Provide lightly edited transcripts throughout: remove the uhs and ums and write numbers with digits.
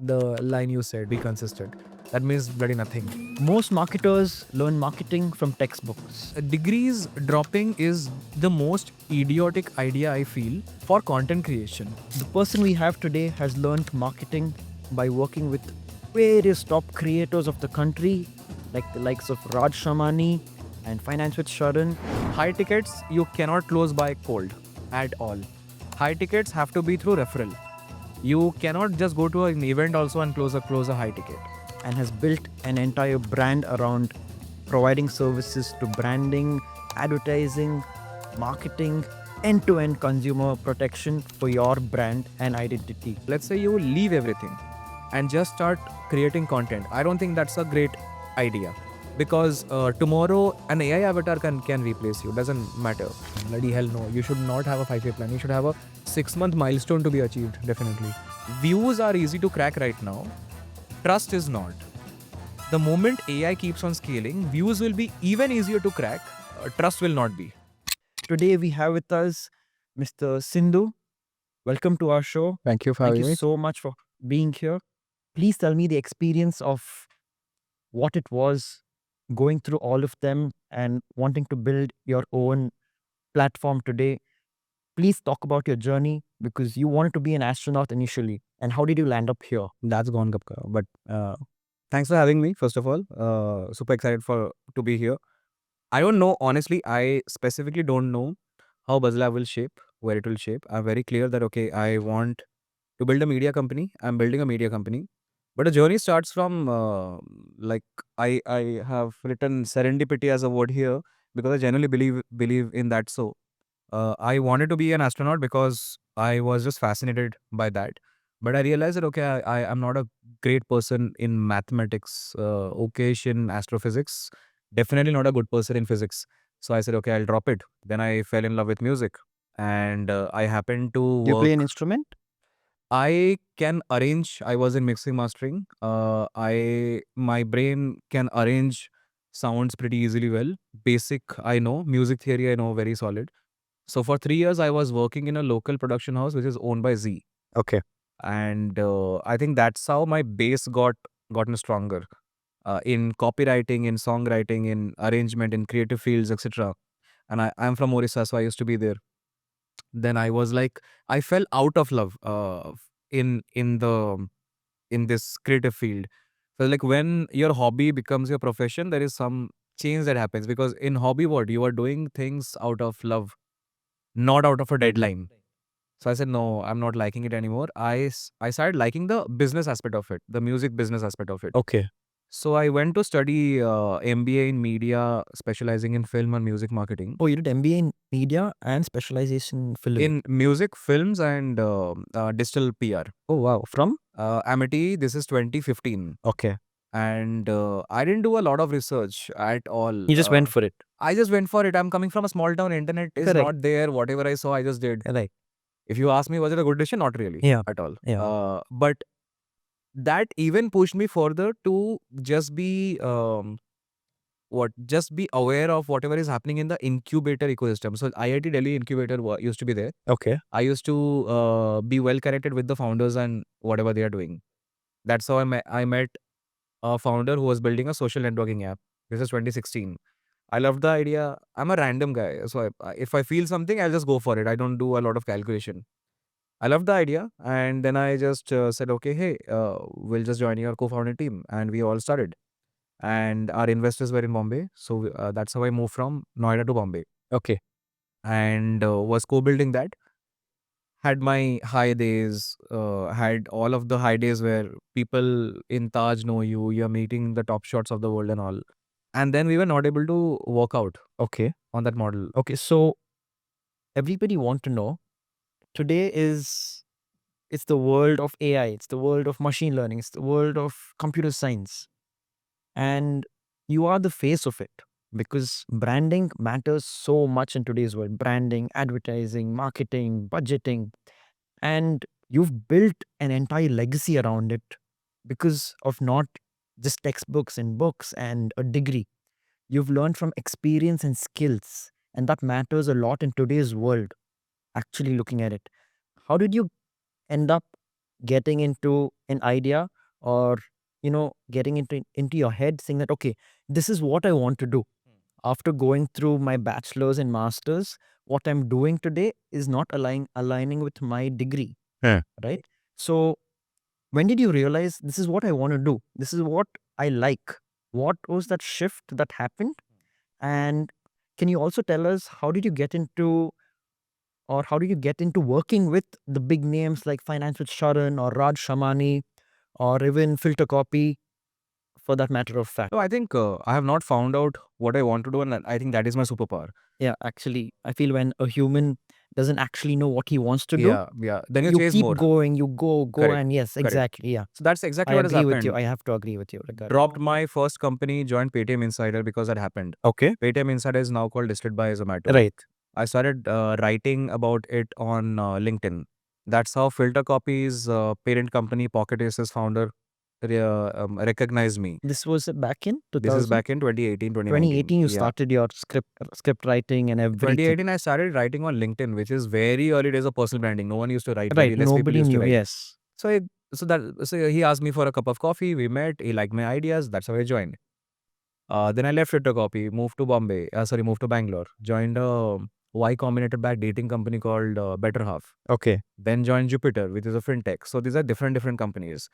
the line you said, be consistent. That means bloody nothing. Most marketers learn marketing from textbooks. Degrees dropping is the most idiotic idea I feel for content creation. The person we have today has learned marketing by working with various top creators of the country, like the likes of Raj Shamani and Finance with Sharan. High tickets you cannot close by cold at all. High tickets have to be through referral. You cannot just go to an event also and close a high ticket. And has built an entire brand around providing services to branding, advertising, marketing, end-to-end consumer protection for your brand and identity. Let's say you leave everything and just start creating content. I don't think that's a great idea, because tomorrow an AI avatar can replace you. Doesn't matter. Bloody hell no. You should not have a 5-year plan. You should have a 6-month milestone to be achieved. Definitely. Views are easy to crack right now. Trust is not. The moment AI keeps on scaling, views will be even easier to crack. Trust will not be. Today we have with us Mr. Sindhu. Welcome to our show. Thank you for Thank having you me. so much for being here. Please tell me the experience of what it was going through all of them and wanting to build your own platform today. Please talk about your journey, because you wanted to be an astronaut initially. And how did you land up here? That's gone Kapka. But thanks for having me, first of all. Super excited to be here. I don't know, honestly, I specifically don't know how BuzzLab will shape, where it will shape. I'm very clear that, okay, I want to build a media company. I'm building a media company. But the journey starts from, like, I have written serendipity as a word here because I genuinely believe in that. So I wanted to be an astronaut because I was just fascinated by that. But I realized that, okay, I am not a great person in mathematics, okay in astrophysics, definitely not a good person in physics. So I said, okay, I'll drop it. Then I fell in love with music, and I happened to Do you play an work. instrument? I can arrange. I was in mixing mastering. My brain can arrange sounds pretty easily well. Basic I know, music theory I know very solid. So for 3 years, I was working in a local production house which is owned by Z, Okay. and I think that's how my base gotten stronger in copywriting, in songwriting, in arrangement, in creative fields, etc. And I'm from Orissa, so I used to be there. Then I was like, I fell out of love in this creative field. So like when your hobby becomes your profession, there is some change that happens, because in hobby, what you are doing things out of love, not out of a deadline. So I said, no, I'm not liking it anymore. I started liking the business aspect of it, the music business aspect of it. Okay. So I went to study MBA in media, specializing in film and music marketing. Oh, you did MBA in media and specialization in film. In music, films, and digital PR. Oh, wow. From? Amity, this is 2015. Okay. And I didn't do a lot of research at all. You just went for it. I just went for it. I'm coming from a small town. Internet is Correct. not there. Whatever I saw, I just did. Right. If you ask me, was it a good decision? Not really. Yeah. At all. Yeah. But that even pushed me further to just be just be aware of whatever is happening in the incubator ecosystem. So IIT Delhi incubator used to be there. Okay. I used to be well connected with the founders and whatever they are doing. That's how I met a founder who was building a social networking app. This is 2016. I loved the idea. I'm a random guy, so if I feel something, I'll just go for it. I don't do a lot of calculation. I loved the idea, and then I just said, okay, hey, we'll just join your co-founding team, and we all started. And our investors were in Bombay, so that's how I moved from Noida to Bombay. Okay. And was co-building that. Had my high days, had all of the high days where people in Taj know you, you're meeting the top shots of the world and all. And then we were not able to work out Okay. on that model. Okay. So everybody want to know, today it's the world of AI, it's the world of machine learning, it's the world of computer science. And you are the face of it, because branding matters so much in today's world. Branding, advertising, marketing, budgeting. And you've built an entire legacy around it because of not just textbooks and books and a degree. You've learned from experience and skills. And that matters a lot in today's world, actually looking at it. How did you end up getting into an idea, or getting into your head, saying that, okay, this is what I want to do. After going through my bachelor's and master's, what I'm doing today is not aligning with my degree. Yeah. Right? So when did you realize this is what I want to do? This is what I like. What was that shift that happened? And can you also tell us how did you get into working with the big names like Finance with Sharan or Raj Shamani or even Filter Copy, for that matter of fact? So I think I have not found out what I want to do, and I think that is my superpower. Yeah, actually, I feel when a human doesn't actually know what he wants to do, Yeah. Then you you chase keep more. going, you go, Correct, and yes, correct. exactly, yeah. So that's exactly I what has agree with happened. you. I have to agree with you regarding. Dropped my first company, joined Paytm Insider because that happened. Okay. Paytm Insider is now called listed by Zomato. Right. I started writing about it on LinkedIn. That's how Filter Copy's parent company, Pocket Aces founder, recognized me. This was back in 2000? This is back in 2018, 2019. 2018, you Yeah. started your script writing and everything. 2018, I started writing on LinkedIn, which is very early days of personal branding. No one used to write. Right, Very less people nobody used to knew, write. yes. So he asked me for a cup of coffee. We met. He liked my ideas. That's how I joined. Then I left Filter Copy, moved to moved to Bangalore. Joined a Y Combinator backed dating company called Better Half. Okay. Then joined Jupiter, which is a fintech. So these are different companies.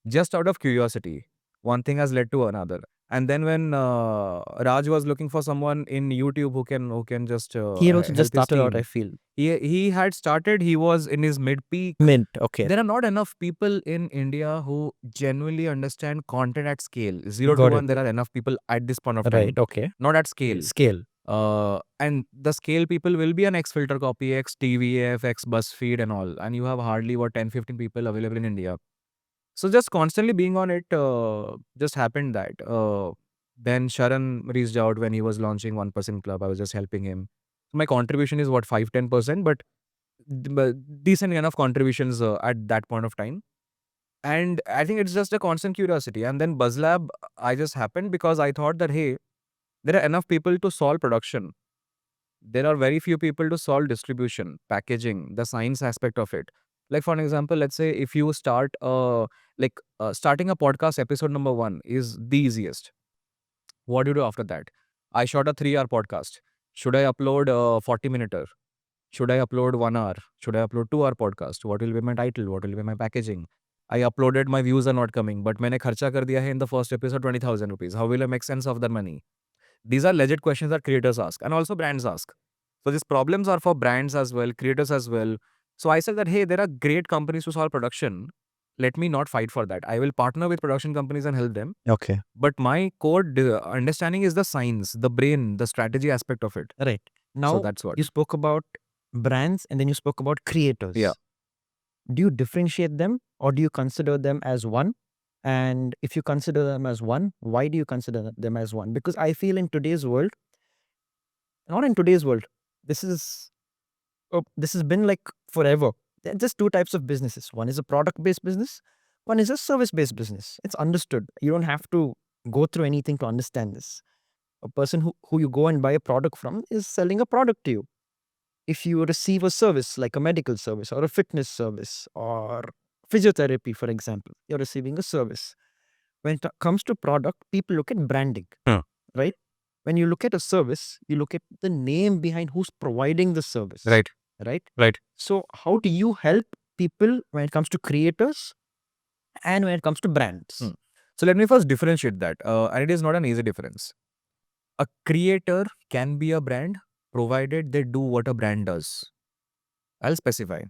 Just out of curiosity, one thing has led to another. And then when Raj was looking for someone in YouTube who can just He had also help just his started out, team. I feel. He had started. He was in his mid peak. Okay. There are not enough people in India who genuinely understand content at scale. 0 Got to it. 1, there are enough people at this point of time. Right, okay. Not at scale. Scale. And the scale people will be an ex Filter Copy, ex TVF, ex BuzzFeed and all. And you have hardly 10, 15 people available in India. So just constantly being on it, just happened that. Then Sharan reached out when he was launching 1% Club. I was just helping him. My contribution is 5-10%, but decent enough contributions at that point of time. And I think it's just a constant curiosity. And then BuzzLab, I just happened because I thought that, hey, there are enough people to solve production. There are very few people to solve distribution, packaging, the science aspect of it. Like for an example, let's say if you start starting a podcast, episode number 1 is the easiest. What do you do after that? I shot a 3-hour podcast. Should I upload a 40-minuter? Should I upload 1 hour? Should I upload 2-hour podcast? What will be my title? What will be my packaging? I uploaded, my views are not coming, but मैंने खर्चा कर दिया है in the first episode 20,000 rupees. How will I make sense of that money? These are legit questions that creators ask and also brands ask. So these problems are for brands as well, creators as well. So I said that, hey, there are great companies to solve production. Let me not fight for that. I will partner with production companies and help them. Okay. But my core understanding is the science, the brain, the strategy aspect of it. Right. Now, So that's what. you spoke about brands and then you spoke about creators. Yeah. Do you differentiate them or do you consider them as one? And if you consider them as one, why do you consider them as one? Because I feel in today's world, not in today's world, this has been like forever. There are just two types of businesses. One is a product-based business. One is a service-based business. It's understood. You don't have to go through anything to understand this. A person who you go and buy a product from is selling a product to you. If you receive a service like a medical service or a fitness service or physiotherapy, for example, you're receiving a service. When it comes to product, people look at branding, right? When you look at a service, you look at the name behind who's providing the service. Right. Right. So how do you help people when it comes to creators and when it comes to brands? So let me first differentiate that. And it is not an easy difference. A creator can be a brand provided they do what a brand does. I'll specify.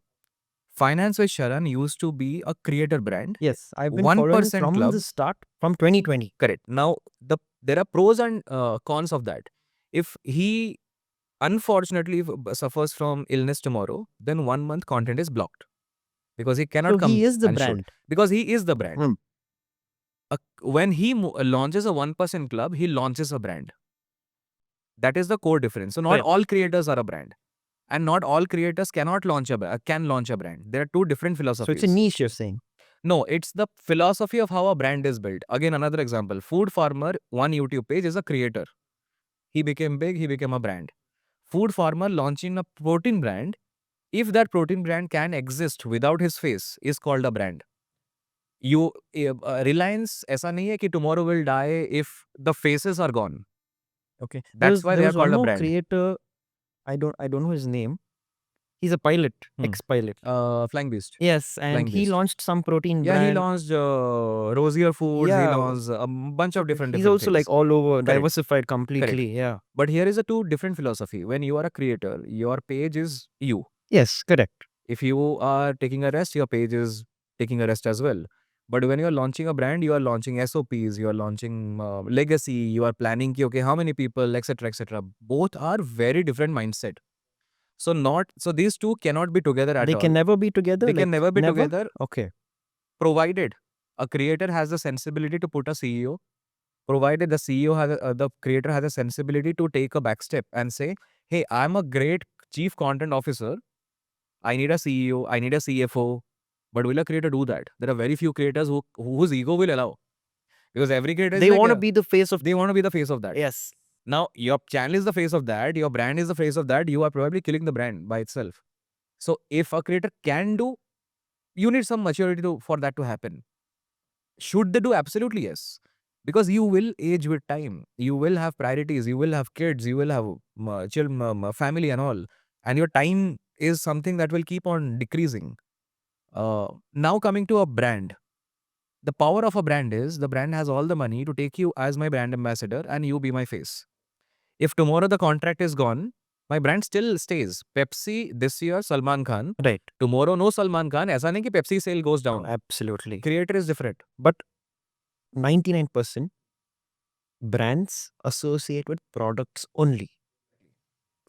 Finance with Sharan used to be a creator brand. Yes, I've been 1% following from club. the start, from 2020. Correct. Now, there are pros and cons of that. If he unfortunately suffers from illness tomorrow, then 1 month content is blocked. Because he cannot So come he is the and shoot. brand. Because he is the brand. When he launches a 1% club, he launches a brand. That is the core difference. So not Right. all creators are a brand. And not all creators can launch a brand. There are two different So philosophies. it's a niche, you're saying. No, it's the philosophy of how a brand is built. Again, another example. Food Farmer, one YouTube page, is a creator. He became big, he became a brand. Food Farmer launching a protein brand If that protein brand can exist without his face, is called a brand. You Reliance ऐसा नहीं है कि tomorrow will die if the faces are gone. Okay. That's why there they are was one called a more brand. creator. I don't know his name. He's a pilot, Hmm. ex-pilot. Flying Beast. Yes, and Flying he Beast. launched some protein Yeah, he brand. launched Rosier Foods. He Yeah. launched a bunch of different He's different also things. like all over, Correct. diversified completely. Yeah. But here is a two different philosophy. When you are a creator, your page is you. Yes, correct. If you are taking a rest, your page is taking a rest as well. But when you're launching a brand, you are launching SOPs, you are launching legacy, you are planning ki, okay, how many people, etc., etc. Both are very different mindset. So these two cannot be together at They all. can never be together. They like, can never be together, Okay. provided a creator has the sensibility to put a CEO, provided the CEO the creator has a sensibility to take a back step and say, hey, I'm a great chief content officer. I need a CEO, I need a CFO. But will a creator do that? There are very few creators whose ego will allow. Because every creator is They like want to be the face of. they want to be the face of that. Yes. Now, your channel is the face of that, your brand is the face of that, you are probably killing the brand by itself. So if a creator can do, you need some maturity for that to happen. Should they do? Absolutely yes. Because you will age with time. You will have priorities. You will have kids. You will have family and all. And your time is something that will keep on decreasing. Now coming to a brand. The power of a brand is the brand has all the money to take you as my brand ambassador and you be my face. If tomorrow the contract is gone, my brand still stays. Pepsi this year, Salman Khan. Right. Tomorrow, no Salman Khan. ऐसा नहीं कि Pepsi sale goes down. Absolutely. Creator is different. But 99% brands associate with products only.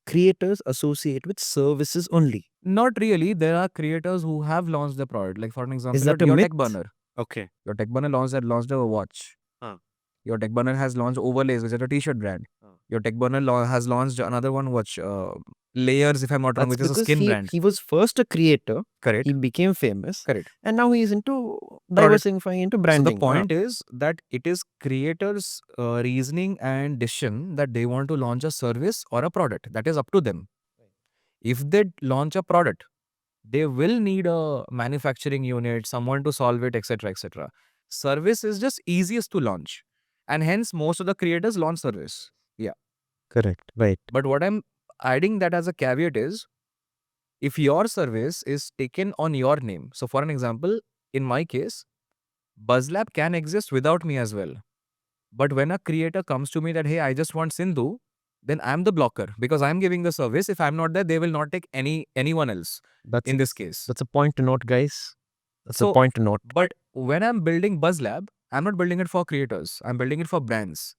Creators associate with services only. Not really. There are creators who have launched the product. Like for an example, Is that a your myth? Tech Burner. Okay. Your Tech Burner launched a watch. Your Tech Burner has launched overlays, which is a t-shirt brand. Your Tech Burner has launched another one, watch Layers, if I'm not wrong, That's which is a because skin brand. he was first a creator. Correct. He became famous. Correct. And now he's into diversifying into branding. So the point is that it is creators' reasoning and decision that they want to launch a service or a product. That is up to them. If they launch a product, they will need a manufacturing unit, someone to solve it, etc., etc. Service is just easiest to launch, and hence most of the creators launch service. Yeah, Correct. Right. but what I'm adding that as a caveat is, if your service is taken on your name. So, for an example, in my case, BuzzLab can exist without me as well. But when a creator comes to me that, hey, I just want Sindhu, then I'm the blocker because I'm giving the service. If I'm not there, they will not take anyone else. That's in this case. That's a point to note, guys. That's So, a point to note. But when I'm building BuzzLab, I'm not building it for creators. I'm building it for brands.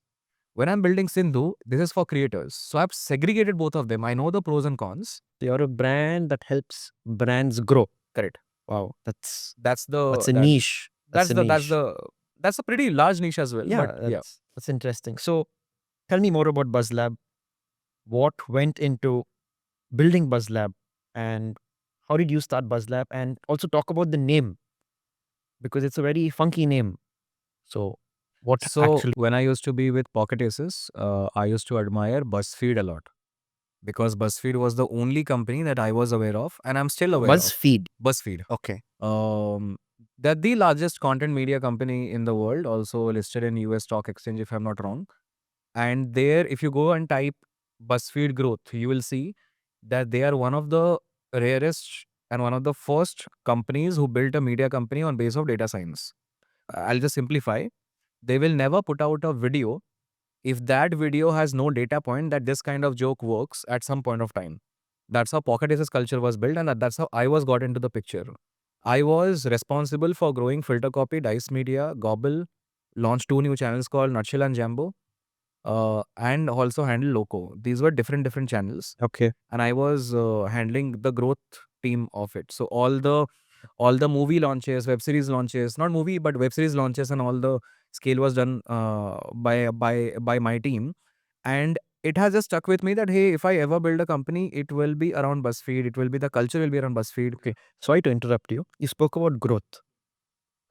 When I'm building Sindhu, this is for creators. So I've segregated both of them. I know the pros and cons. You're a brand that helps brands grow. Correct. Wow, That's a that- niche. That's a pretty large niche as well. Yeah, but yeah. that's interesting. So, tell me more about BuzzLab. What went into building BuzzLab, and how did you start BuzzLab? And also talk about the name, because it's a very funky name. So, When I used to be with Pocket Aces, I used to admire BuzzFeed a lot because BuzzFeed was the only company that I was aware of, and I'm still aware BuzzFeed? of. BuzzFeed. Okay. They're the largest content media company in the world, also listed in US Stock Exchange, if I'm not wrong. And there, if you go and type BuzzFeed growth, you will see that they are one of the rarest and one of the first companies who built a media company on base of data science. I'll just simplify. They will never put out a video if that video has no data point that this kind of joke works at some point of time. That's how Pocket Aces culture was built, and that's how I was got into the picture. I was responsible for growing Filter Copy, Dice Media, Gobble, launched 2 new channels called Nutshell and Jambo, and also handled Loco. These were different channels, Okay. and I was handling the growth team of it. So all the movie launches, web series launches, not movie but web series launches, and all the scale was done by my team. And it has just stuck with me that, hey, if I ever build a company, it will be around BuzzFeed. It will be, the culture will be around BuzzFeed. Okay. Sorry to interrupt you. You spoke about growth.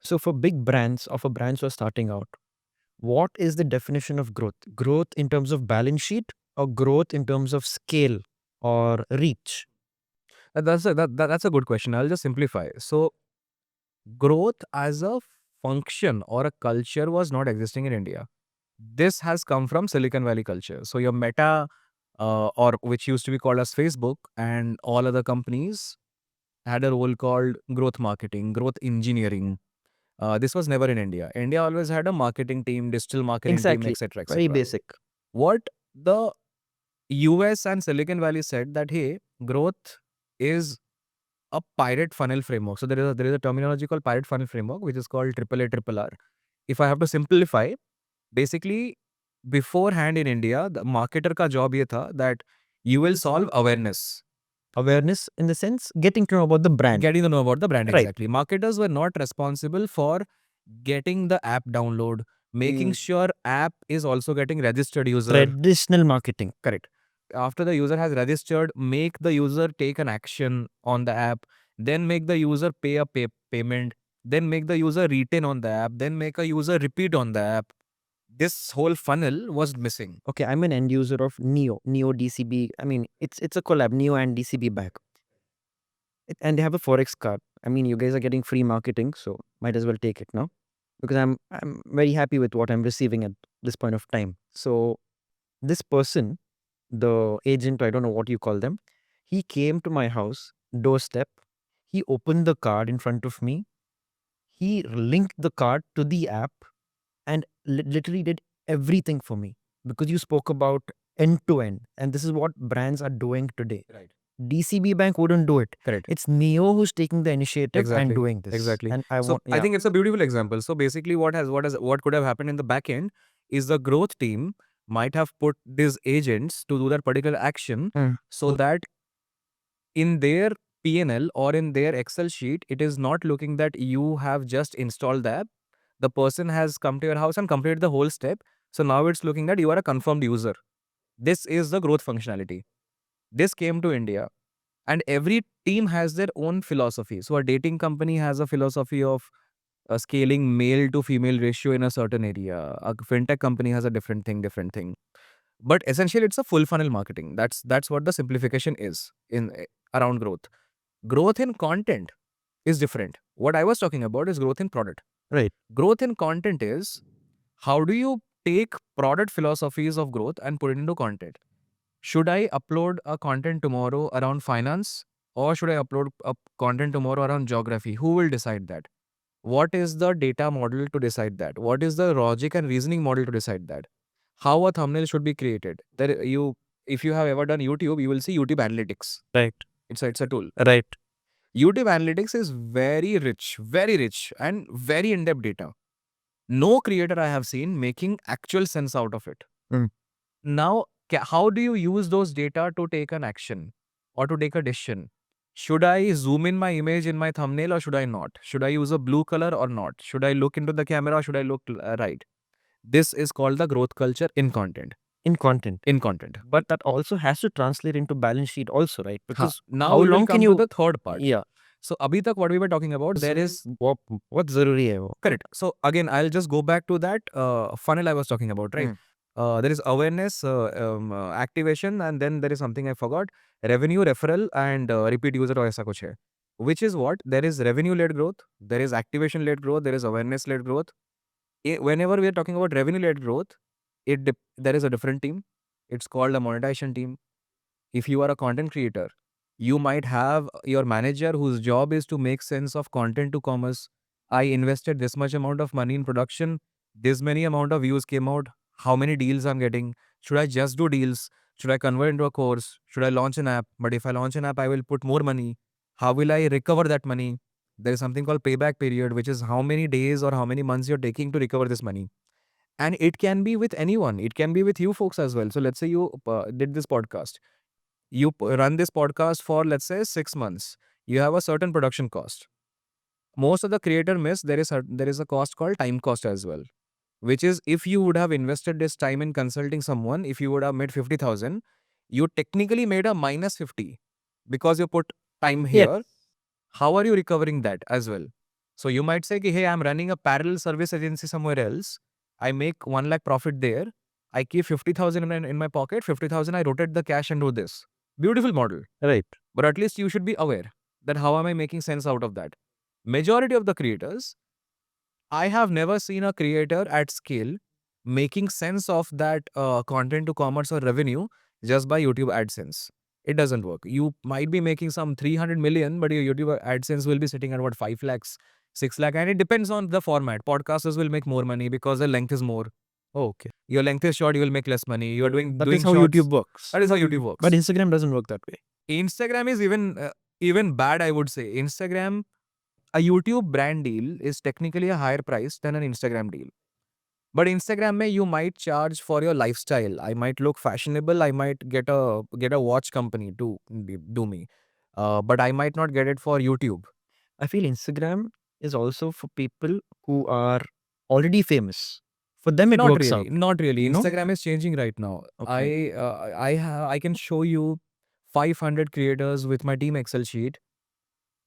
So for big brands or for brands who are starting out, what is the definition of growth? Growth in terms of balance sheet or growth in terms of scale or reach? That's a good question. I'll just simplify. So growth as a function or a culture was not existing in India. This has come from Silicon Valley culture. So your Meta, or which used to be called as Facebook, and all other companies had a role called growth marketing, growth engineering. This was never in India. India always had a marketing team, digital marketing team, Exactly. etc., Very etc. basic. What the US and Silicon Valley said that, hey, growth is a pirate funnel framework. So there is a terminology called pirate funnel framework, which is called triple A triple R. If I have to simplify, basically beforehand in India, the marketer ka job ye tha that you will solve awareness. Awareness in the sense getting to know about the brand. Getting to know about the brand, Right. exactly. Marketers were not responsible for getting the app download, making sure app is also getting registered user. Traditional marketing. Correct. After the user has registered, make the user take an action on the app, then make the user pay a payment, then make the user retain on the app, then make a user repeat on the app. This whole funnel was missing. Okay, I'm an end user of Neo DCB. I mean, it's a collab, Neo and DCB back. And they have a Forex card. I mean, you guys are getting free marketing, so might as well take it now. Because I'm very happy with what I'm receiving at this point of time. So this person, the agent, I don't know what you call them, he came to my house, doorstep, he opened the card in front of me, he linked the card to the app and literally did everything for me. Because you spoke about end to end, and this is what brands are doing today. Right. DCB Bank wouldn't do it. Correct. It's Neo who's taking the initiative Exactly. and doing this. Exactly. And I So want, I think it's a beautiful example. So basically, what could have happened in the back end is the growth team might have put these agents to do that particular action, so that in their PNL or in their Excel sheet, it is not looking that you have just installed the app. The person has come to your house and completed the whole step. So now it's looking that you are a confirmed user. This is the growth functionality. This came to India, and every team has their own philosophy. So a dating company has a philosophy of scaling male to female ratio in a certain area. A fintech company has a different thing. But essentially, it's a full funnel marketing. That's what the simplification is in around growth. Growth in content is different. What I was talking about is growth in product. right. Growth in content is how do you take product philosophies of growth and put it into content? Should I upload a content tomorrow around finance, or should I upload a content tomorrow around geography? Who will decide that? What is the data model to decide that? What is the logic and reasoning model to decide that? How a thumbnail should be created? If you have ever done YouTube, you will see YouTube Analytics. Right. It's a tool. Right. YouTube Analytics is very rich and very in-depth data. No creator I have seen making actual sense out of it. Now, how do you use those data to take an action or to take a decision? Should I zoom in my image in my thumbnail or should I not? Should I use a blue color or not? Should I look into the camera or should I look right? This is called the growth culture in content. In content. In content. But that also has to translate into balance sheet also, right? Because Now how we will long come can to you... the third part. Yeah. So abhi tak what we were talking about, there is what zaruri hai wo? correct. So again, I'll just go back to that funnel I was talking about, right? There is awareness, activation, and then there is something I forgot: revenue, referral, and repeat user or aisa kuch hai. Which is what? There is revenue-led growth, there is activation-led growth, there is awareness-led growth. Whenever we are talking about revenue-led growth, there is a different team. It's called a monetization team. If you are a content creator, you might have your manager whose job is to make sense of content to commerce. I invested this much amount of money in production. This many amount of views came out. How many deals I'm getting? Should I just do deals? Should I convert into a course? Should I launch an app? But if I launch an app, I will put more money. How will I recover that money? There is something called payback period, which is how many days or how many months you're taking to recover this money. And it can be with anyone. It can be with you folks as well. So let's say you did this podcast. You run this podcast for, let's say, 6 months. You have a certain production cost. Most of the creator miss, there is a cost called time cost as well, which is if you would have invested this time in consulting someone, if you would have made 50,000, you technically made a minus 50 because you put time here. How are you recovering that as well? So you might say, hey, I'm running a parallel service agency somewhere else. I make 1 lakh profit there. I keep 50,000 in my pocket. 50,000, I rotate the cash and do this. Beautiful model. Right. but at least you should be aware that how am I making sense out of that. Majority of the creators, I have never seen a creator at scale making sense of that content to commerce or revenue just by YouTube AdSense. It doesn't work. You might be making some 300 million, but your YouTube AdSense will be sitting at what, 5 lakhs, 6 lakh. And it depends on the format. Podcasters will make more money because the length is more. Oh, okay. Your length is short, you will make less money. You're doing That doing is how shorts. YouTube works. That is how YouTube works. But Instagram doesn't work that way. Instagram is even bad, I would say. Instagram, a YouTube brand deal is technically a higher price than an Instagram deal. But Instagram mein you might charge for your lifestyle. I might look fashionable. I might get a watch company to do me. But I might not get it for YouTube. I feel Instagram is also for people who are already famous. For them, it Not works really. out. Not really. No? Instagram is changing right now. Okay. I can show you 500 creators with my team Excel sheet.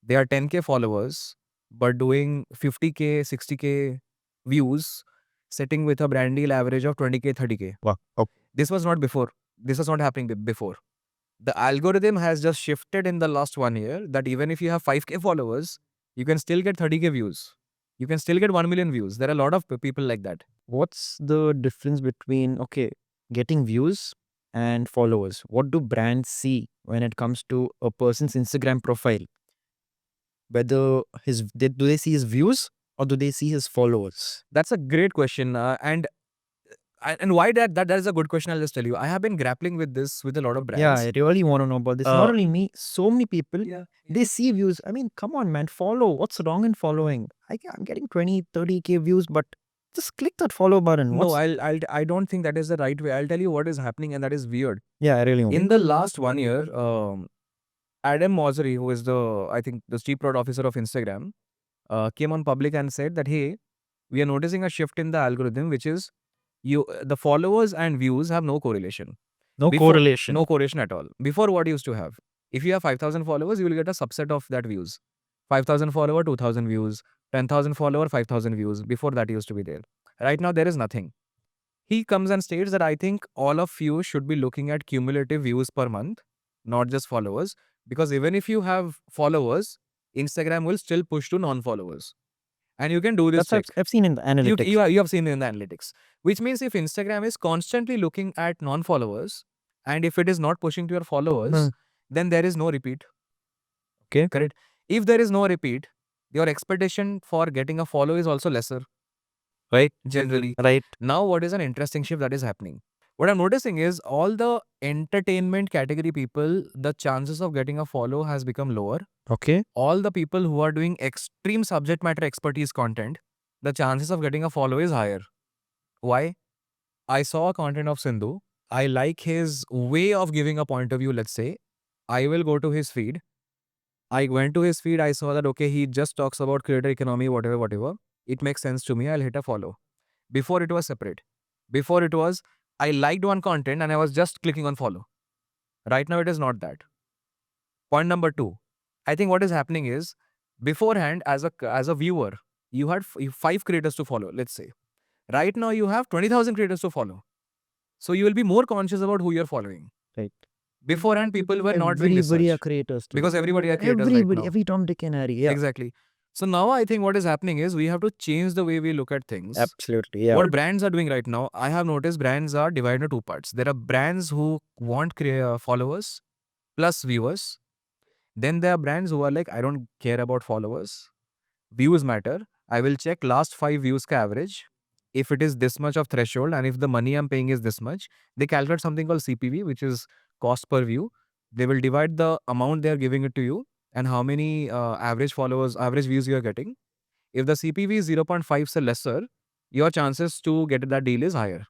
They are 10K followers, but doing 50K, 60K views, sitting with a brand deal average of 20K, 30K. Wow. Okay. This was not before. This was not happening before. The algorithm has just shifted in the last 1 year that even if you have 5K followers, you can still get 30K views. You can still get 1 million views. There are a lot of people like that. What's the difference between, getting views and followers? What do brands see when it comes to a person's Instagram profile? Whether do they see his views or do they see his followers? That's a great question. And why that is a good question. I'll just tell you. I have been grappling with this with a lot of brands. Yeah, I really want to know about this. Not only me, so many people, they see views. I mean, come on, man, follow. What's wrong in following? I'm getting 20, 30K views, but just click that follow button. No, I don't think that is the right way. I'll tell you what is happening, and that is weird. Yeah, I really want. In the last 1 year, Adam Mosseri, who is the chief product officer of Instagram, came on public and said that, hey, we are noticing a shift in the algorithm, which is the followers and views have no correlation. No correlation. No correlation at all. Before, what used to have? If you have 5,000 followers, you will get a subset of that views. 5,000 follower, 2,000 views. 10,000 follower, 5,000 views. Before that used to be there. Right now, there is nothing. He comes and states that I think all of you should be looking at cumulative views per month, not just followers. Because even if you have followers, Instagram will still push to non-followers. And you can do this check. I've seen in the analytics. You have seen in the analytics. Which means if Instagram is constantly looking at non-followers, and if it is not pushing to your followers, then there is no repeat. Okay. Correct? If there is no repeat, your expectation for getting a follow is also lesser. Right. Generally. Right. Now, what is an interesting shift that is happening? What I'm noticing is all the entertainment category people, the chances of getting a follow has become lower. Okay. All the people who are doing extreme subject matter expertise content, the chances of getting a follow is higher. Why? I saw a content of Sindhu. I like his way of giving a point of view, let's say. I will go to his feed. I went to his feed. I saw that, okay, he just talks about creator economy, whatever. It makes sense to me. I'll hit a follow. Before it was separate. Before it was, I liked one content and I was just clicking on follow. Right now, it is not that. Point number 2. I think what is happening is, beforehand, as a viewer, you had 5 creators to follow, let's say. Right now, you have 20,000 creators to follow. So you will be more conscious about who you're following. Right. Beforehand, people were not doing this Everybody are search. creators too. Because everybody are creators Everybody, right now. every Tom, Dick and Harry. Yeah. Exactly. So now I think what is happening is we have to change the way we look at things. Absolutely. Yeah. What brands are doing right now, I have noticed brands are divided into 2 parts. There are brands who want followers plus viewers. Then there are brands who are like, I don't care about followers. Views matter. I will check last 5 views ka average. If it is this much of threshold and if the money I'm paying is this much, they calculate something called CPV, which is cost per view. They will divide the amount they are giving it to you and how many average views you are getting. If the CPV is 0.5 so lesser, your chances to get that deal is higher.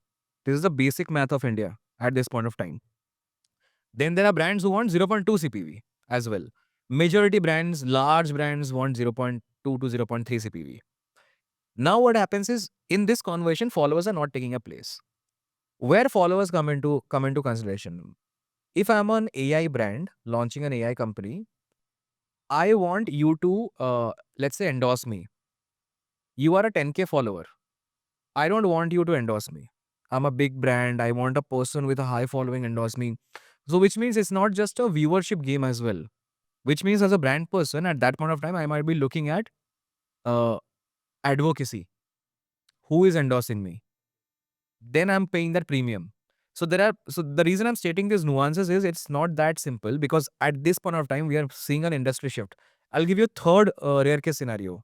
This is the basic math of India at this point of time. Then there are brands who want 0.2 CPV as well. Majority brands, large brands want 0.2 to 0.3 CPV. Now what happens is, in this conversion, followers are not taking a place. Where followers come into consideration? If I'm an AI brand launching an AI company, I want you to, let's say, endorse me. You are a 10K follower. I don't want you to endorse me. I'm a big brand. I want a person with a high following endorse me. So which means it's not just a viewership game as well. which means as a brand person at that point of time, I might be looking at uh, advocacy. Who is endorsing me? Then I'm paying that premium. So the reason I'm stating these nuances is it's not that simple, because at this point of time we are seeing an industry shift. I'll give you a third rare case scenario.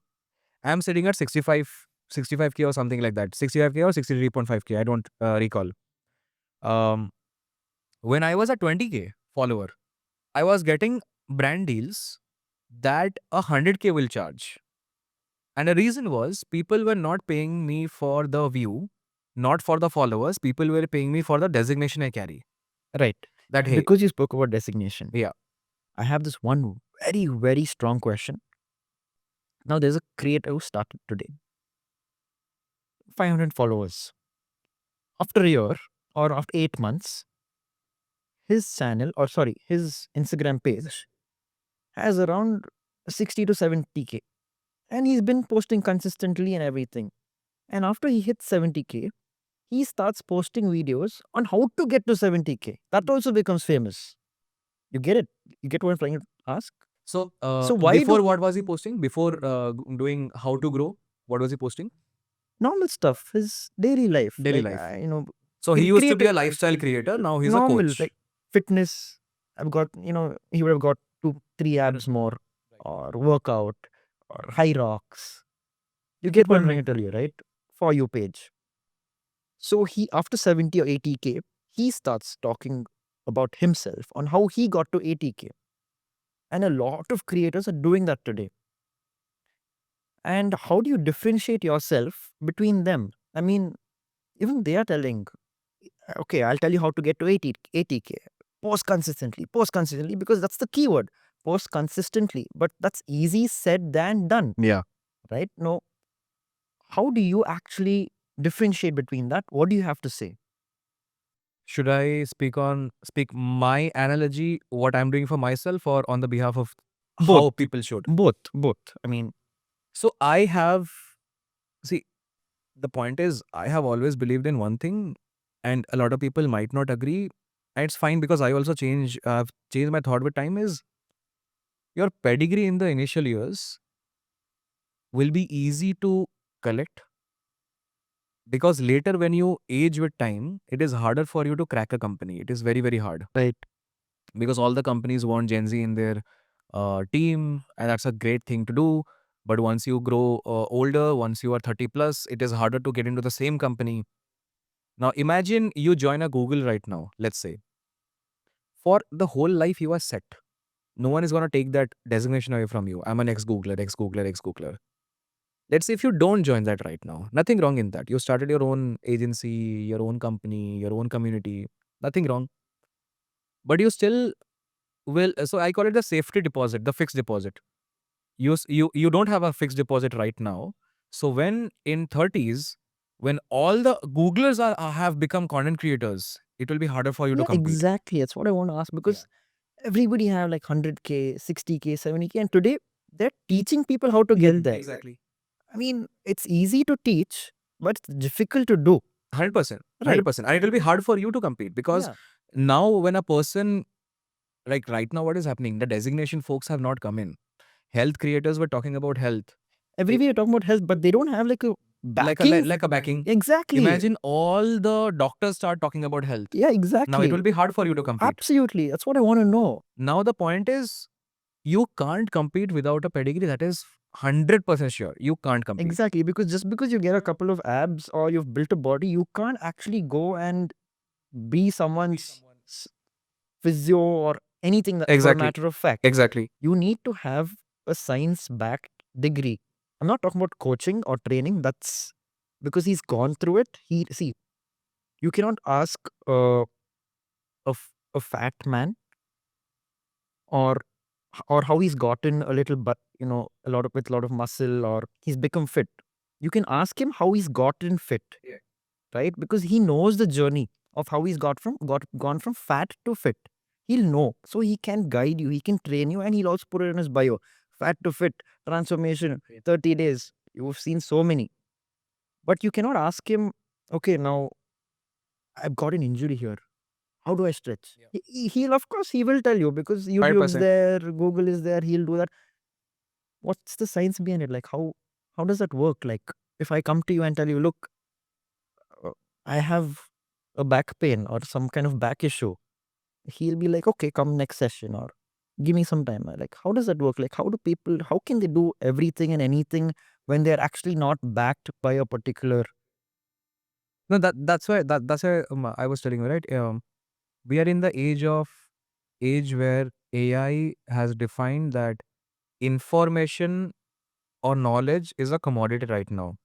I'm sitting at 65K or something like that. 65K or 63.5K. I don't recall. Um, when I was at 20K follower, I was getting brand deals that 100K will charge. And the reason was people were not paying me for the view, not for the followers. People were paying me for the designation I carry. Right. That, hey, Because you spoke about designation. Yeah. I have this one very, very strong question. Now there's a creator who started today. 500 followers. After a year or after 8 months, his his Instagram page has around 60 to 70K. And he's been posting consistently and everything. And after he hits 70K, he starts posting videos on how to get to 70K. That also becomes famous. You get it? You get what I'm trying to ask? So, So why before do- what was he posting? Before doing how to grow, what was he posting? Normal stuff, his daily life. Daily like, life. So he used to be a lifestyle creator. Now he's normal, a coach. like fitness. I've got, he would have got 2-3 abs more, or workout, or high rocks. You get what I'm trying to tell you, right? For you page. So he, after 70 or 80K, he starts talking about himself on how he got to 80K. And a lot of creators are doing that today. And how do you differentiate yourself between them? I mean, even they are telling, okay, I'll tell you how to get to 80K. Post consistently, because that's the keyword. Post consistently. But that's easy said than done. Yeah. Right? No. How do you actually differentiate between that? What do you have to say? Should I speak my analogy, what I'm doing for myself, or on the behalf of how Both. people should? Both. I mean, So the point is, I have always believed in one thing, and a lot of people might not agree. And it's fine, because I've changed my thought with time. Is your pedigree in the initial years will be easy to collect, because later when you age with time, it is harder for you to crack a company. It is very, very hard. right. Because all the companies want Gen Z in their team, and that's a great thing to do. But once you grow older, once you are 30 plus, it is harder to get into the same company. Now imagine you join a Google right now, let's say. For the whole life you are set. No one is going to take that designation away from you. I'm an ex-Googler, ex-Googler, ex-Googler. Let's say if you don't join that right now, nothing wrong in that. You started your own agency, your own company, your own community, nothing wrong. But you still will, so I call it the safety deposit, the fixed deposit. You don't have a fixed deposit right now. So when in 30s, when all the Googlers have become content creators, it will be harder for you to Yeah, compete. exactly. That's what I want to ask, because everybody have like 100K, 60K, 70K, and today they're teaching people how to get there. Exactly. I mean, it's easy to teach, but it's difficult to do. 100%. Right. 100%. And it will be hard for you to compete, because Yeah. now when a person, like right now, what is happening? The designation folks have not come in. Health creators were talking about health. Everybody are talking about health, but they don't have like a backing. Like a backing. Exactly. Imagine all the doctors start talking about health. Yeah, exactly. Now it will be hard for you to compete. Absolutely. That's what I want to know. Now the point is, you can't compete without a pedigree. That is 100% sure. You can't compete. Exactly. Because just because you get a couple of abs or you've built a body, you can't actually go and be someone's physio or anything that, for a Exactly. matter of fact. Exactly. You need to have a science-backed degree. I'm not talking about coaching or training. That's because he's gone through it. You cannot ask a fat man or how he's gotten a little, but with a lot of muscle, or he's become fit. You can ask him how he's gotten fit, right? Because he knows the journey of how he's gone from fat to fit. He'll know, so he can guide you, he can train you, and he'll also put it in his bio: fat to fit transformation, 30 days. You've seen so many, but you cannot ask him, okay, now I've got an injury here. How do I stretch? He'll, of course, he will tell you because YouTube's 100%. there, Google is there, he'll do that. What's the science behind it? Like, how does that work? Like, if I come to you and tell you, look, I have a back pain or some kind of back issue, he'll be like, okay, come next session or give me some time. Like, how does that work? Like, how can they do everything and anything when they're actually not backed by a particular. No, that's why I was telling you, right? We are in the age where AI has defined that information or knowledge is a commodity right now.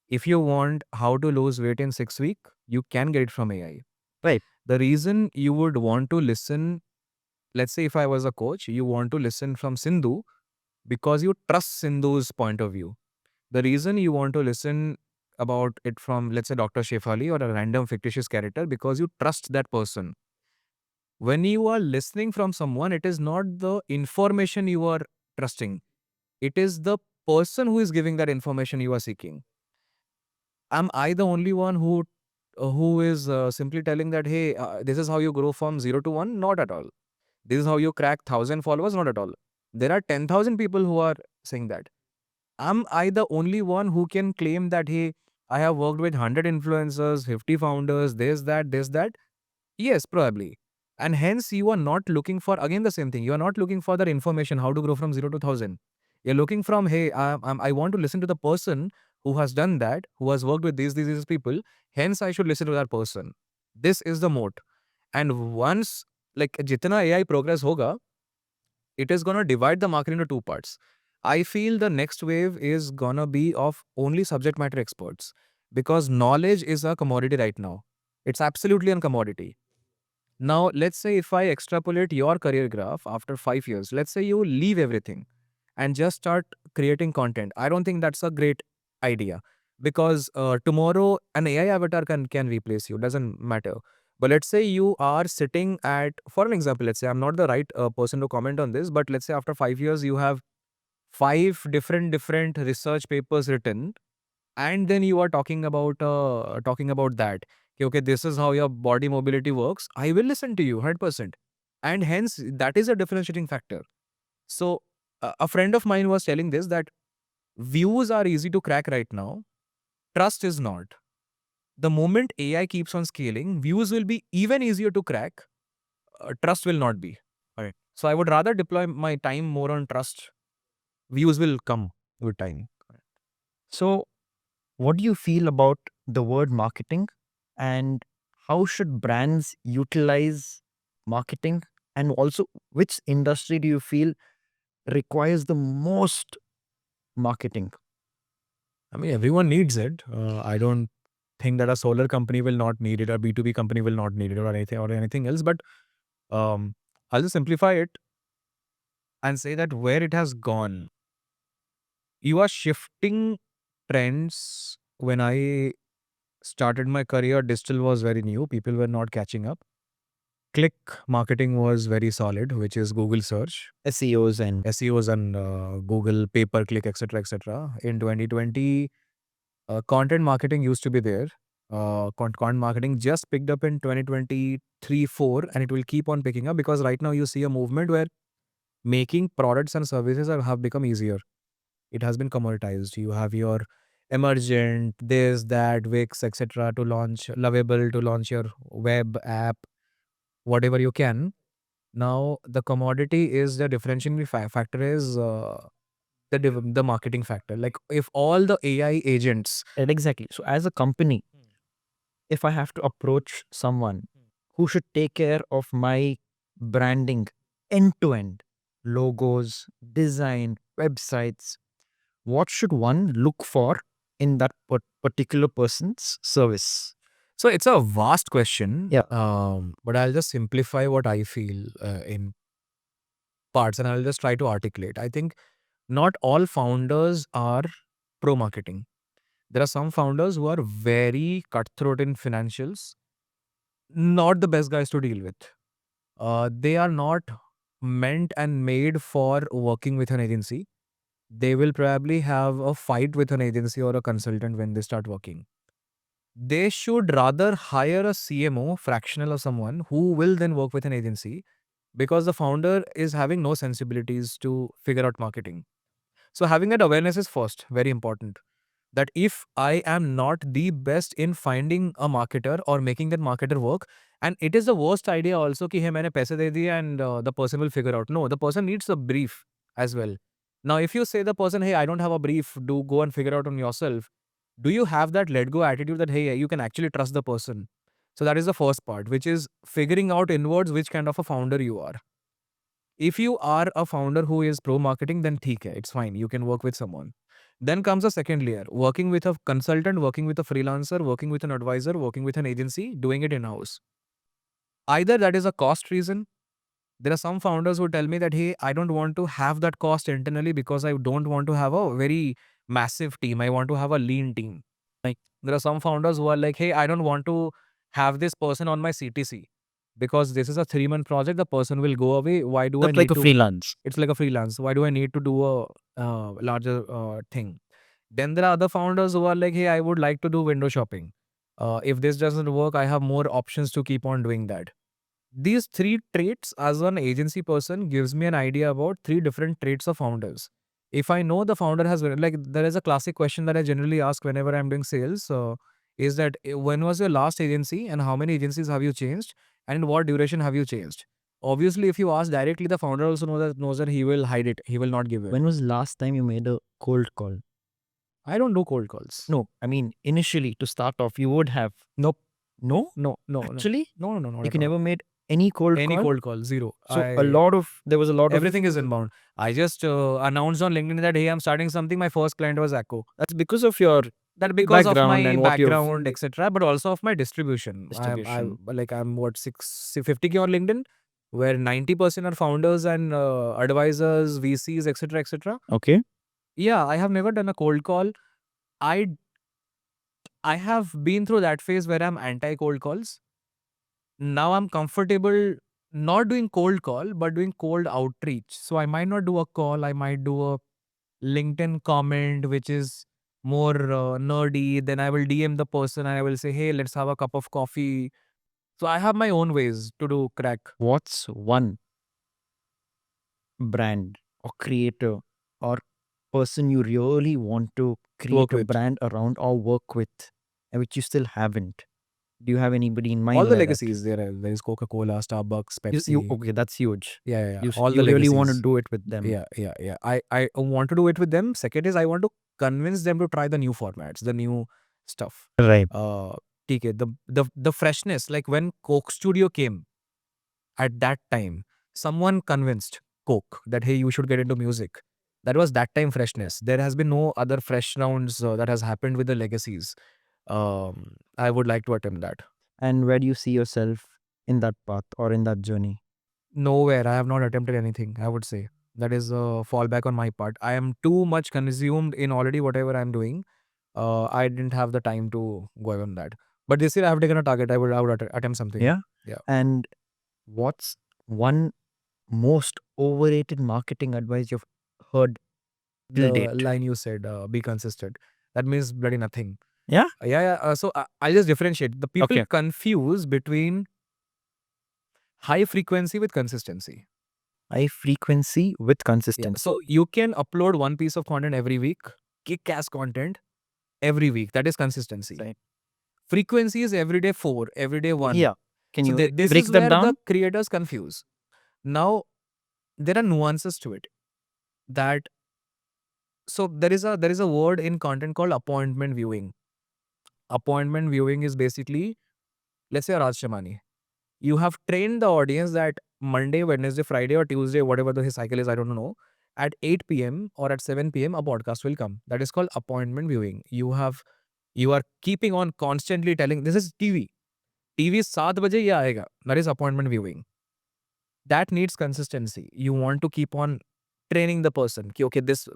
If you want how to lose weight in 6 weeks, you can get it from AI. Right. The reason you would want to listen, let's say if I was a coach, you want to listen from Sindhu because you trust Sindhu's point of view. The reason you want to listen about it from, let's say, Dr. Shefali or a random fictitious character because you trust that person. When you are listening from someone, it is not the information you are trusting, it is the person who is giving that information you are seeking. Am I the only one who is simply telling that, hey, this is how you grow from 0 to 1? Not at all. This is how you crack 1,000 followers? Not at all. There are 10,000 people who are saying that. Am I the only one who can claim that, hey, I have worked with 100 influencers, 50 founders, this, that, this, that? Yes, probably. And hence, you are not looking for, again, the same thing. You are not looking for that information, how to grow from 0 to 1,000. You're looking from, hey, I want to listen to the person who has done that, who has worked with these people. Hence, I should listen to that person. This is the moat. And once, like, jitna AI progress hoga, it is going to divide the market into two parts. I feel the next wave is going to be of only subject matter experts because knowledge is a commodity right now. It's absolutely a commodity. Now, let's say if I extrapolate your career graph after 5 years, let's say you leave everything and just start creating content. I don't think that's a great idea because tomorrow an AI avatar can replace you. Doesn't matter. But let's say you are sitting at, for an example, let's say I'm not the right person to comment on this, but let's say after 5 years you have five different research papers written, and then you are talking about that. Okay, this is how your body mobility works. I will listen to you 100%, and hence that is a differentiating factor. So a friend of mine was telling this that views are easy to crack right now. Trust is not. The moment AI keeps on scaling, views will be even easier to crack. Trust will not be. Right. So I would rather deploy my time more on trust. Views will come with time. So, what do you feel about the word marketing and how should brands utilize marketing? And also, which industry do you feel requires the most marketing? I mean, everyone needs it. I don't think that a solar company will not need it, or B2B company will not need it, or anything else. But I'll just simplify it and say that where it has gone, you are shifting trends. When I started my career, digital was very new. People were not catching up. Click marketing was very solid, which is Google search, SEOs and Google pay per click, etc., etc. In 2020, content marketing used to be there. Content marketing just picked up in 2023, 4, and it will keep on picking up because right now you see a movement where making products and services have become easier. It has been commoditized. You have your emergent, this, that, Wix, etc. to launch, Lovable to launch your web app, whatever you can. Now, the commodity is the differentiating factor is the marketing factor. Like if all the AI agents. And exactly. So, as a company, if I have to approach someone who should take care of my branding end to end, logos, design, websites, what should one look for in that particular person's service? So it's a vast question, Yeah. but I'll just simplify what I feel in parts, and I'll just try to articulate. I think not all founders are pro marketing. There are some founders who are very cutthroat in financials, not the best guys to deal with. They are not meant and made for working with an agency. They will probably have a fight with an agency or a consultant when they start working. they should rather hire a CMO, fractional or someone who will then work with an agency, because the founder is having no sensibilities to figure out marketing. So having that awareness is first, very important. That if I am not the best in finding a marketer or making that marketer work, and it is the worst idea also कि hey मैंने पैसे दे दिए and the person will figure out. No, the person needs a brief as well. Now, if you say the person, hey, I don't have a brief, do go and figure out on yourself. Do you have that let go attitude that hey, you can actually trust the person? So that is the first part, which is figuring out inwards which kind of a founder you are. If you are a founder who is pro marketing, then theek hai, it's fine. You can work with someone. Then comes a second layer, working with a consultant, working with a freelancer, working with an advisor, working with an agency, doing it in-house. Either that is a cost reason. There are some founders who tell me that, hey, I don't want to have that cost internally because I don't want to have a very massive team. I want to have a lean team. Like there are some founders who are like, hey, I don't want to have this person on my CTC because this is a 3-month project. The person will go away. Why do I That's need like a to? freelance. It's like a freelance. Why do I need to do a larger thing? Then there are other founders who are like, hey, I would like to do window shopping. If this doesn't work, I have more options to keep on doing that. These 3 traits as an agency person gives me an idea about 3 different traits of founders. If I know the founder has, like, there is a classic question that I generally ask whenever I'm doing sales, is that when was your last agency and how many agencies have you changed and in what duration have you changed? Obviously, if you ask directly, the founder also knows that he will hide it. He will not give it. When was the last time you made a cold call? I don't do cold calls. No, I mean, initially to start off, you would have. Nope. No? No. Actually? No. Not You at can all. never made any cold Any call? cold call, zero. So there was a lot of. Everything is inbound. I just announced on LinkedIn that hey, I'm starting something. My first client was Acco. That's because of your That because of background my and what you've- background, etc., but also of my distribution. Distribution. I'm what 650K on LinkedIn, where 90% are founders and advisors, VCs, etc., etc. Okay. Yeah, I have never done a cold call. I have been through that phase where I'm anti cold calls. Now I'm comfortable not doing cold call, but doing cold outreach. So I might not do a call. I might do a LinkedIn comment, which is more nerdy. Then I will DM the person and I will say, hey, let's have a cup of coffee. So I have my own ways to do crack. What's one brand or creator or person you really want to create Work a with. brand around or work with, and which you still haven't? Do you have anybody in mind? All the like that? legacies there is Coca-Cola, Starbucks, Pepsi. Okay, that's huge. Yeah. You, All you the really want to legacies. do it with them. Yeah. I want to do it with them. Second is I want to convince them to try the new formats, the new stuff. Right. Okay, the freshness, like when Coke Studio came at that time, someone convinced Coke that hey, you should get into music. That was that time freshness. There has been no other fresh rounds that has happened with the legacies. I would like to attempt that. And where do you see yourself in that path or in that journey? Nowhere. I have not attempted anything, I would say. That is a fallback on my part. I am too much consumed in already whatever I'm doing. I didn't have the time to go on that. But this year I have taken a target. I would attempt something. Yeah. Yeah. And what's one most overrated marketing advice you've heard till The date? line you said, be consistent. That means bloody nothing. Yeah? Yeah. So I'll just differentiate. The people Okay. confuse between high frequency with consistency. High frequency with Yeah. consistency. So you can upload one piece of content every week, kick-ass content every week. That is consistency. Right. Frequency is everyday 4, everyday 1. Yeah. Can So you this break is them where down? the creators confuse. Now, there are nuances to it. That so there is a word in content called appointment viewing. Appointment viewing is basically, let's say Raj Shamani. You have trained the audience that Monday, Wednesday, Friday, or Tuesday, whatever his cycle is, I don't know. At 8 p.m. or at 7 p.m. a podcast will come. That is called appointment viewing. You are keeping on constantly telling, this is TV. TV 7 baje ye aayega. That is appointment viewing. That needs consistency. You want to keep on training the person. Ki, okay, this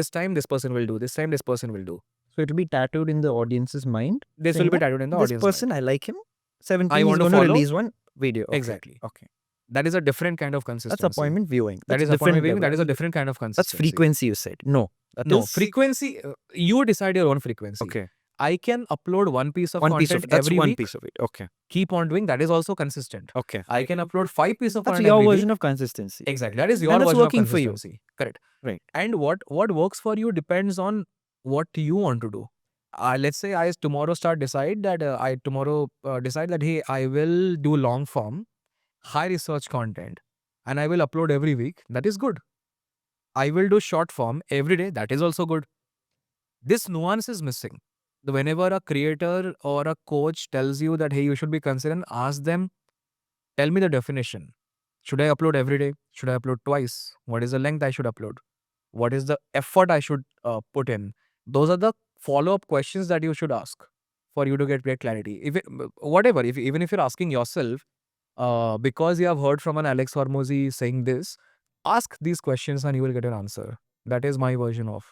time this person will do. This time this person will do. So it'll be tattooed in the audience's mind. This saying will be that tattooed in the this audience person, mind. I like him. 17 I want he's to going to follow. release one video. Okay. Exactly. Okay. That is a different kind of consistency. That's appointment viewing. That That's is different appointment viewing. level. That is a different kind of That's consistency. frequency, you said. No. That No, is- frequency, you decide your own frequency. Okay. I can upload one piece of One piece content of it. That's every one week. piece of it. Okay. Keep on doing. That is also consistent. Okay. I can upload 5 pieces of That's content your every version week. of consistency. Exactly. That is your And that's version of working for you. consistency. Correct. Right. And what works for you depends on what you want to do. Let's say I tomorrow decide that hey, I will do long form, high research content, and I will upload every week. That is good. I will do short form every day. That is also good. This nuance is missing. Whenever a creator or a coach tells you that hey, you should be consistent, ask them, tell me the definition. Should I upload every day? Should I upload twice? What is the length I should upload? What is the effort I should put in? Those are the follow-up questions that you should ask for you to get great clarity. Even if you're asking yourself, because you have heard from an Alex Hormozy saying this, ask these questions and you will get an answer. That is my version of.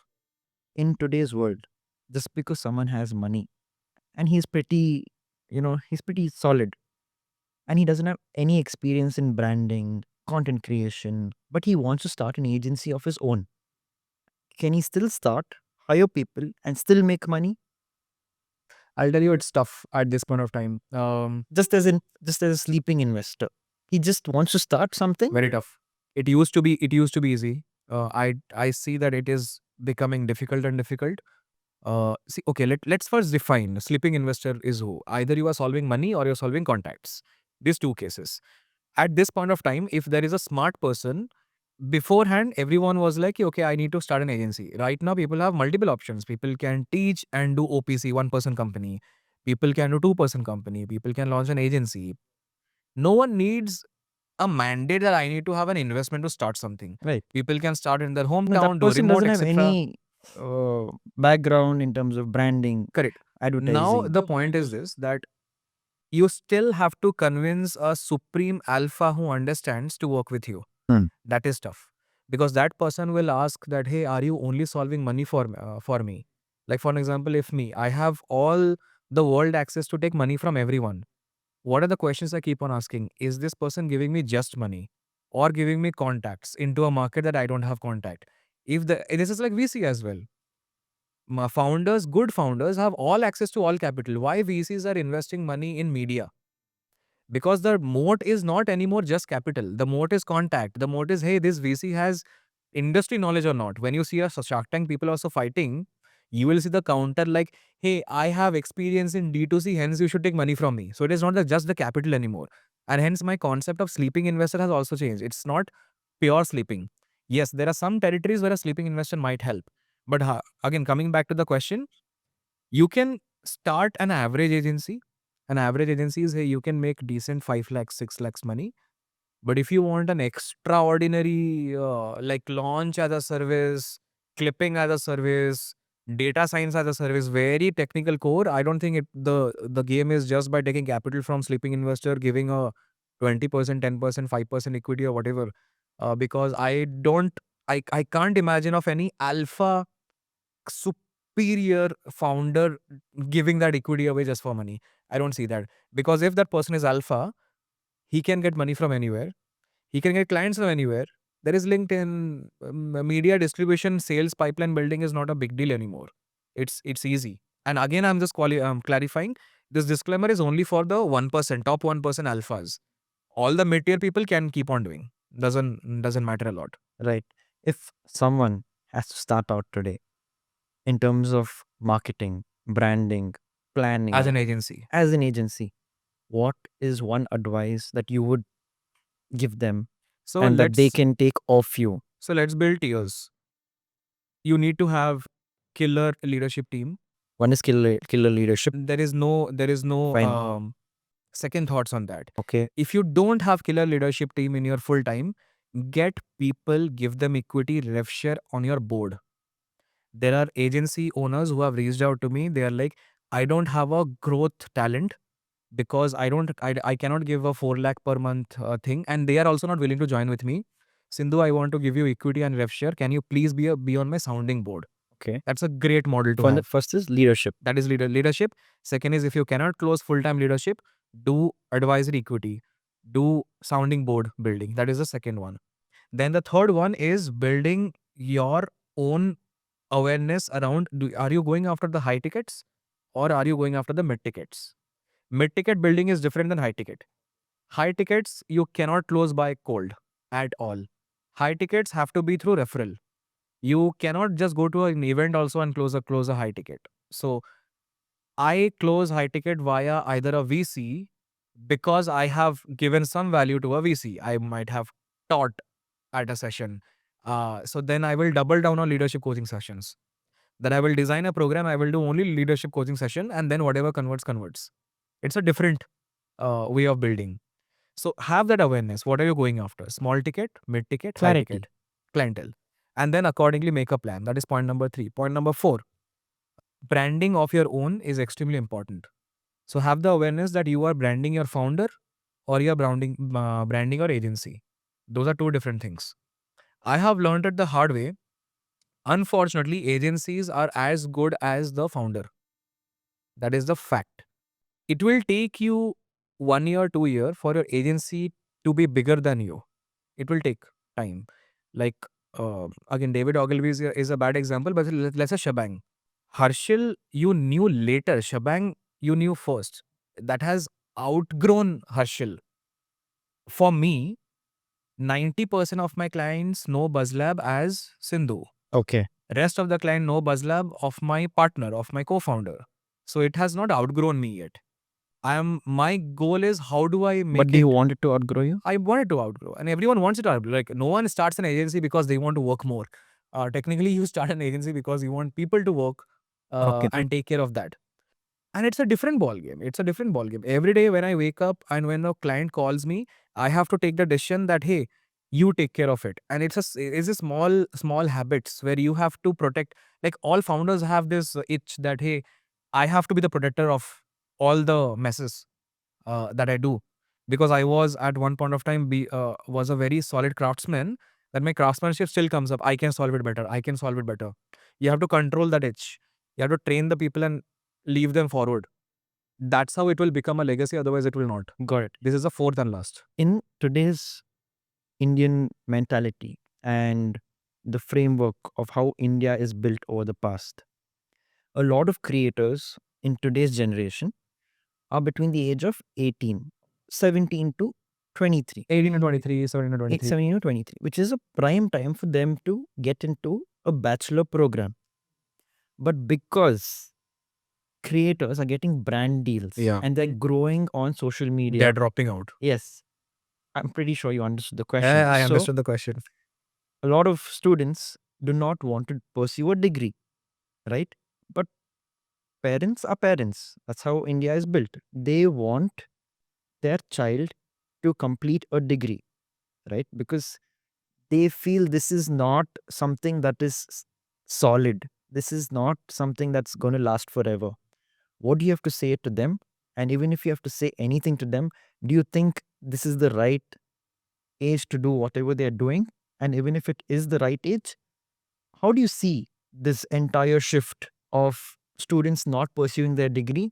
In today's world, just because someone has money and he's pretty, he's pretty solid and he doesn't have any experience in branding, content creation, but he wants to start an agency of his own. Can he still start, hire people, and still make money? I'll tell you, it's tough at this point of time. Just as a sleeping investor, he just wants to start something. Very tough. It used to be easy. I see that it is becoming difficult and difficult. Okay, let's first define sleeping investor is who. Either you are solving money or you're solving contacts. These two cases. At this point of time, if there is a smart person, beforehand everyone was like, okay, I need to start an agency. Right now, people have multiple options. People can teach and do OPC, one-person company. People can do two-person company. People can launch an agency. No one needs a mandate that I need to have an investment to start something. Right. People can start in their That hometown, do person remote, doesn't have etc. any background in terms of branding, Correct. advertising. Now the point is this, that you still have to convince a supreme alpha who understands to work with you. That is tough, because that person will ask that, hey, are you only solving money for me? Like, for an example, if I have all the world access to take money from everyone, what are the questions I keep on asking? Is this person giving me just money or giving me contacts into a market that I don't have contact? This is like VC as well. Good founders have all access to all capital. Why VCs are investing money in media? Because the moat is not anymore just capital. The moat is contact. The moat is, hey, this VC has industry knowledge or not. When you see a Shark Tank people also fighting, you will see the counter like, hey, I have experience in D2C, hence you should take money from me. So it is not just the capital anymore. And hence my concept of sleeping investor has also changed. It's not pure sleeping. Yes, there are some territories where a sleeping investor might help. But again, coming back to the question, you can start an average agency. An average agency is, hey, you can make decent 5 lakhs, 6 lakhs money. But if you want an extraordinary like launch as a service, clipping as a service, data science as a service, very technical core, I don't think the game is just by taking capital from sleeping investor, giving a 20%, 10%, 5% equity or whatever. Because I can't imagine of any alpha superior founder giving that equity away just for money. I don't see that. Because if that person is alpha, he can get money from anywhere. He can get clients from anywhere. There is LinkedIn, media distribution, sales pipeline building is not a big deal anymore. It's easy. And again, I'm just clarifying. This disclaimer is only for the 1%, top 1% alphas. All the mid-tier people can keep on doing. Doesn't matter a lot. Right. If someone has to start out today in terms of marketing, branding, planning, As an agency. what is one advice that you would give them So and that they let's can take off you? so let's build tiers. You need to have killer leadership team. One is killer leadership. There is no Fine. second thoughts on that. Okay. If you don't have killer leadership team in your full time, get people, give them equity, rev share on your board. There are agency owners who have reached out to me. They are like, I don't have a growth talent because I cannot give a 4 lakh per month thing, and they are also not willing to join with me. Sindhu, I want to give you equity and rev share. Can you please be on my sounding board? Okay. That's a great model to have. First is leadership. That is leadership. Second is, if you cannot close full-time leadership, do advisory equity, do sounding board building. That is the second one. Then the third one is building your own awareness around, are you going after the high tickets or are you going after the mid tickets? Mid ticket building is different than high ticket. High tickets you cannot close by cold at all. High tickets have to be through referral. You cannot just go to an event also and close a high ticket. So I close high ticket via either a VC because I have given some value to a VC. I might have taught at a session. So then I will double down on leadership coaching sessions. Then I will design a program. I will do only leadership coaching session, and then whatever converts, converts. It's a different way of building. So have that awareness. What are you going after? Small ticket, mid ticket, high Clarity. ticket, clientele. And then accordingly make a plan. That is point number 3. Point number 4, branding of your own is extremely important. So have the awareness that you are branding your founder or you are branding your agency. Those are two different things. I have learned it the hard way. Unfortunately, agencies are as good as the founder. That is the fact. It will take you 1 year, 2 year for your agency to be bigger than you. It will take time. Like again, David Ogilvy is a bad example, but let's say Shabang. Harshil, you knew later. Shabang, you knew first. That has outgrown Harshil. For me, 90% of my clients know BuzzLab as Sindhu. Okay. Rest of the client know BuzzLab of my partner, of my co-founder. So it has not outgrown me yet. My goal is how do I make But do it? you want it to outgrow you? I want it to outgrow, and everyone wants it to outgrow. Like no one starts an agency because they want to work more. Technically, you start an agency because you want people to work Okay. and take care of that. And it's a different ball game. It's a different ball game. Every day when I wake up and when a client calls me, I have to take the decision that hey, you take care of it. And it's a small habits where you have to protect. Like all founders have this itch that hey, I have to be the protector of all the messes that I do, because I was at one point of time was a very solid craftsman. That my craftsmanship still comes up. I can solve it better. I can solve it better. You have to control that itch. You have to train the people and leave them forward. That's how it will become a legacy. Otherwise, it will not. Got it. This is the fourth and last. In today's Indian mentality and the framework of how India is built over the past, a lot of creators in today's generation are between the age of 17 to 23. 18 to 23, 17 to 23. 17 to 23, which is a prime time for them to get into a bachelor program. But because creators are getting brand deals Yeah. and they're growing on social media. They're dropping out. Yes. I'm pretty sure you understood the question. Yeah, I So, understood the question. a lot of students do not want to pursue a degree, right? But parents are parents. That's how India is built. They want their child to complete a degree, right? Because they feel this is not something that is solid. This is not something that's going to last forever. What do you have to say to them? And even if you have to say anything to them, do you think this is the right age to do whatever they're doing? And even if it is the right age, how do you see this entire shift of students not pursuing their degree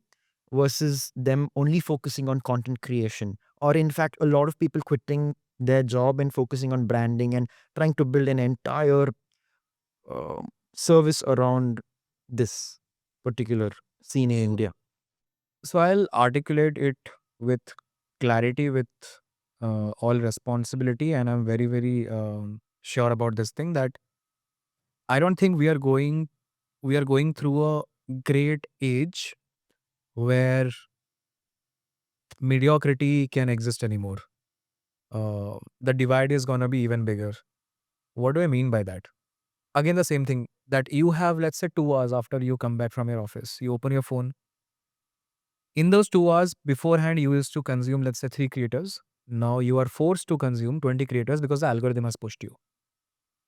versus them only focusing on content creation? Or in fact, a lot of people quitting their job and focusing on branding and trying to build an entire service around this particular scene in India. So I'll articulate it with clarity, with all responsibility, and I'm very, very sure about this thing that I don't think we are going through a great age where mediocrity can exist anymore. The divide is gonna be even bigger. What do I mean by that? Again, the same thing that you have, let's say, 2 hours after you come back from your office. You open your phone. In those 2 hours beforehand, you used to consume, let's say, 3 creators. Now you are forced to consume 20 creators because the algorithm has pushed you.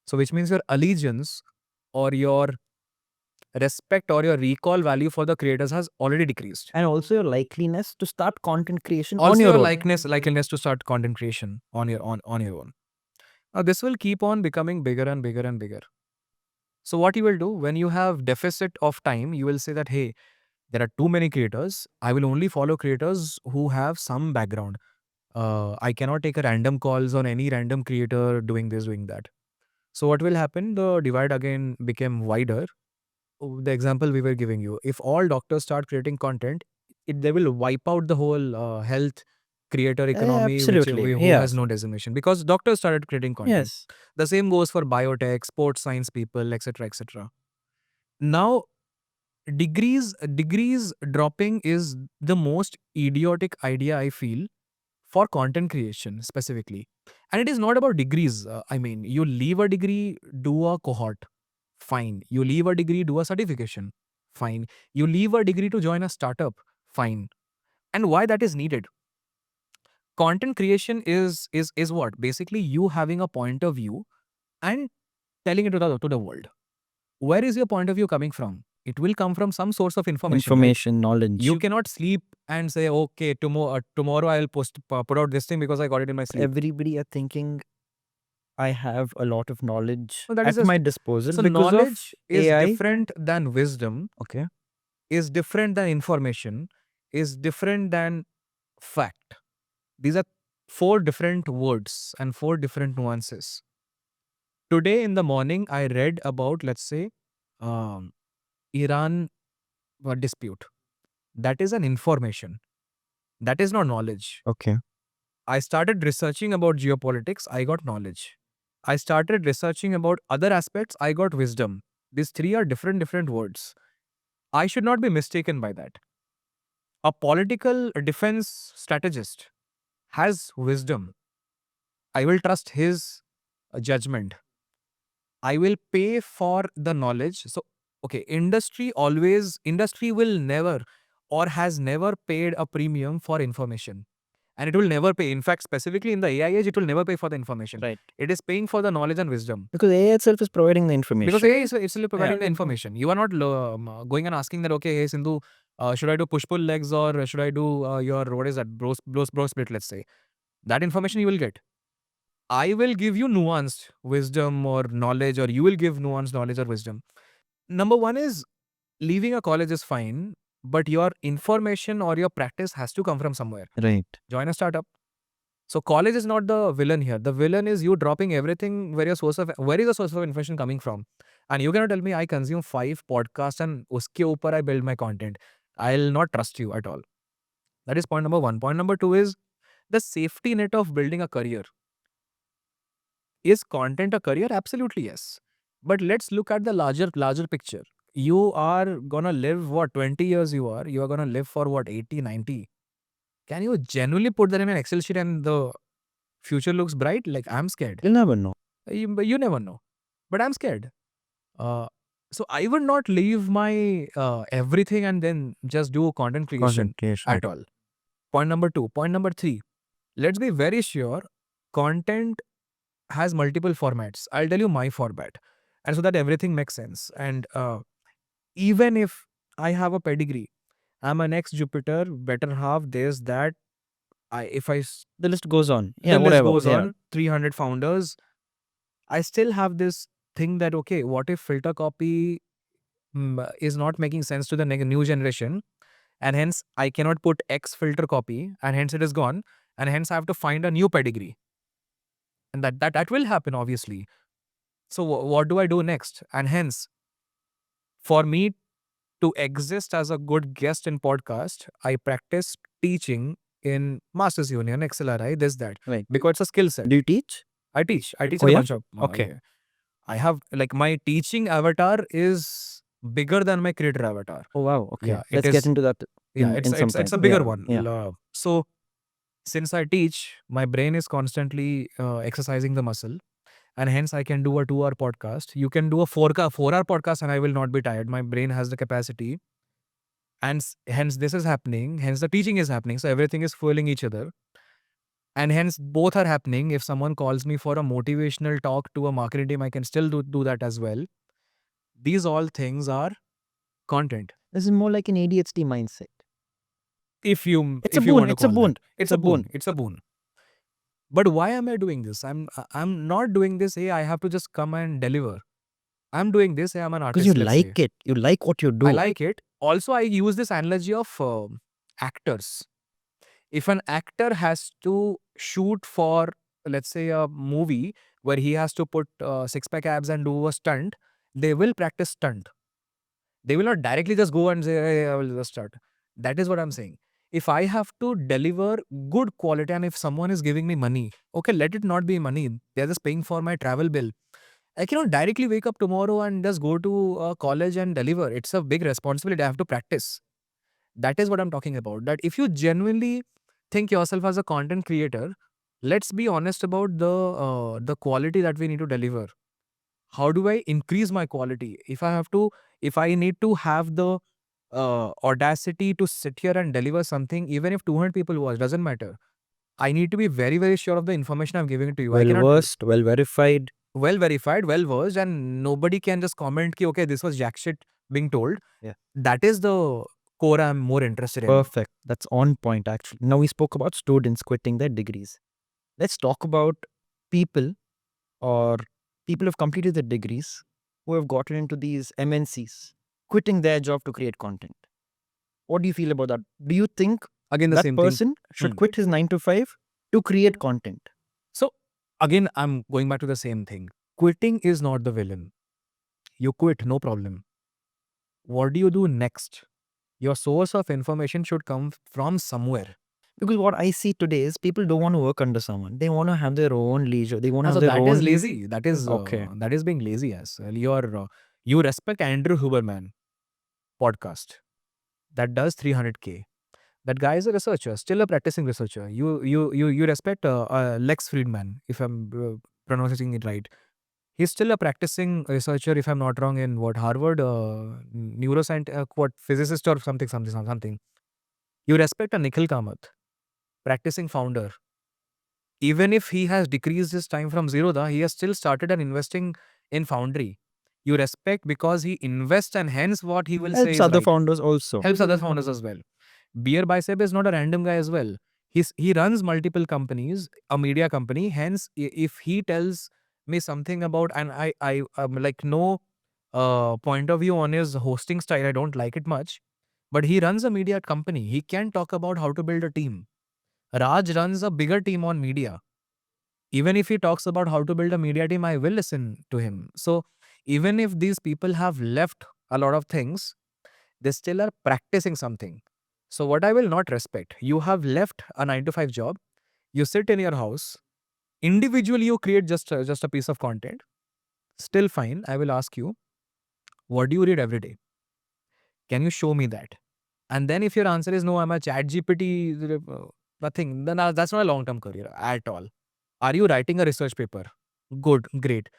So, which means your allegiance or your respect or your recall value for the creators has already decreased. And also your likeliness to start content creation Also on your own. likeliness to start content creation on your own. Now this will keep on becoming bigger and bigger and bigger. So what you will do when you have deficit of time, you will say that hey, there are too many creators. I will only follow creators who have some background. I cannot take a random calls on any random creator doing this, doing that. So what will happen? The divide again became wider. the example we were giving you, if all doctors start creating content, they will wipe out the whole health creator economy, Absolutely. who has Yes. no designation, because doctors started creating content. Yes. The same goes for biotech, sports science people, etc., etc. Now, degrees dropping is the most idiotic idea I feel for content creation specifically. And it is not about degrees. I mean, you leave a degree, do a cohort, fine. You leave a degree, do a certification, fine. You leave a degree to join a startup, fine. And why that is needed? Content creation is what? Basically, you having a point of view and telling it to the world. Where is your point of view coming from? It will come from some source of information, right? Information, knowledge. You cannot sleep and say, okay, tomorrow I'll put out this thing because I got it in my sleep. Everybody are thinking I have a lot of knowledge So that is at just my disposal so because of knowledge is AI. different than wisdom, Okay. is different than information, is different than fact. These are four different words and four different nuances. Today in the morning, I read about, let's say, um, Iran dispute. That is an information. That is not knowledge. Okay. I started researching about geopolitics, I got knowledge. I started researching about other aspects, I got wisdom. These three are different words. I should not be mistaken by that. A political defense strategist has wisdom. I will trust his judgment. I will pay for the knowledge. So, okay, industry will never or has never paid a premium for information. And it will never pay. In fact, specifically in the AI age, it will never pay for the information. Right. It is paying for the knowledge and wisdom. Because AI itself is providing the information. Because AI is actually providing the information. You are not going and asking that, okay, hey Sindhu, should I do push-pull legs or should I do your, what is that, bro split, let's say. That information you will get. I will give you nuanced wisdom or knowledge, or you will give nuanced knowledge or wisdom. Number one is, leaving a college is fine, but your information or your practice has to come from somewhere. Right. Join a startup. So college is not the villain here. The villain is you dropping everything where is the source of information coming from. And you cannot tell me I consume 5 podcasts and uske upar I build my content. I'll not trust you at all. That is point number one. Point number two is the safety net of building a career. Is content a career? Absolutely yes. But let's look at the larger picture. You are gonna live what, 20 years you are gonna live for what, 80, 90. Can you genuinely put that in an Excel sheet and the future looks bright? Like, I'm scared. You'll never know. You never know. But I'm scared. So I would not leave my everything and then just do content creation at all. Point number two. Point number three. Let's be very sure content has multiple formats. I'll tell you my format. And so that everything makes sense. And even if I have a pedigree, I'm an ex-Jupiter, better half, this, that. The list goes on. The Yeah, list whatever. goes Yeah. on, 300 founders. I still have this thing that, okay, what if filter copy is not making sense to the new generation, and hence I cannot put X filter copy, and hence it is gone, and hence I have to find a new pedigree. And that will happen, obviously. So what do I do next? And hence, for me to exist as a good guest in podcast, I practice teaching in Masters Union, XLRI, this, that. Right. Because it's a skill set. Do you teach? I teach Oh, in yeah? a bunch of. Okay. I have, like, my teaching avatar is bigger than my creator avatar. Oh, wow. Okay. Yeah, Let's it get is. into that Yeah, in some it's a time. bigger Yeah, one. yeah. So since I teach, my brain is constantly exercising the muscle, and hence I can do a 2-hour podcast. You can do a 4-hour podcast, and I will not be tired. My brain has the capacity, and hence this is happening. Hence the teaching is happening. So everything is fueling each other. And hence both are happening. If someone calls me for a motivational talk to a marketing team, I can still do that as well. These all things are content. This is more like an ADHD mindset. If you It's if a you boon. want to It's a call boon. that. It's a boon. It's a boon. But why am I doing this? I'm not doing this. Hey, I have to just come and deliver. I'm doing this. Hey, I'm an artist. Because you let's say. like it. You like what you do. I like it. Also, I use this analogy of actors. If an actor has to shoot for, let's say, a movie where he has to put 6-pack abs and do a stunt, they will practice stunt. They will not directly just go and say, hey, I will just start. That is what I'm saying. If I have to deliver good quality and if someone is giving me money, okay, let it not be money. They're just paying for my travel bill. I cannot directly wake up tomorrow and just go to college and deliver. It's a big responsibility. I have to practice. That is what I'm talking about. That if you genuinely think yourself as a content creator, let's be honest about the quality that we need to deliver. How do I increase my quality? If I need to have the audacity to sit here and deliver something, even if 200 people watch, doesn't matter. I need to be very, very sure of the information I'm giving it to you. I Well cannot versed, well verified. well verified, well versed, and nobody can just comment ki, okay, this was jack shit being told. Yeah. That is the core I'm more interested in. Perfect. That's on point, actually. Now, we spoke about students quitting their degrees. Let's talk about people or people who've completed their degrees who have gotten into these MNCs, quitting their job to create content. What do you feel about that? Do you think Again, the that same thing. person should Hmm. quit his 9 to 5 to create content? So, again, I'm going back to the same thing. Quitting is not the villain. You quit, no problem. What do you do next? Your source of information should come from somewhere. Because what I see today is people don't want to work under someone. They want to have their own leisure. They want to So have their that own. is lazy. Okay. That is being lazy as well. You respect Andrew Huberman podcast that does 300K. That guy is a researcher, still a practicing researcher. You respect Lex Friedman, if I'm pronouncing it right. He's still a practicing researcher, if I'm not wrong, in what Harvard neuroscience, what physicist or something. You respect a Nikhil Kamath, practicing founder. Even if he has decreased his time from Zerodha, he has still started and investing in Foundry. You respect because he invests and hence what he will say Helps is other right. founders also. Helps other founders as well. Beer Bicep is not a random guy as well. He runs multiple companies, a media company. Hence, if he tells me something about, and I like no point of view on his hosting style, I don't like it much. But he runs a media company. He can talk about how to build a team. Raj runs a bigger team on media. Even if he talks about how to build a media team, I will listen to him. So even if these people have left a lot of things, they still are practicing something. So what I will not respect, you have left a 9 to 5 job, you sit in your house, individually you create just a piece of content, still fine. I will ask you, what do you read every day? Can you show me that? And then if your answer is no, I'm a chat GPT, nothing, then that's not a long-term career at all. Are you writing a research paper? Good, great.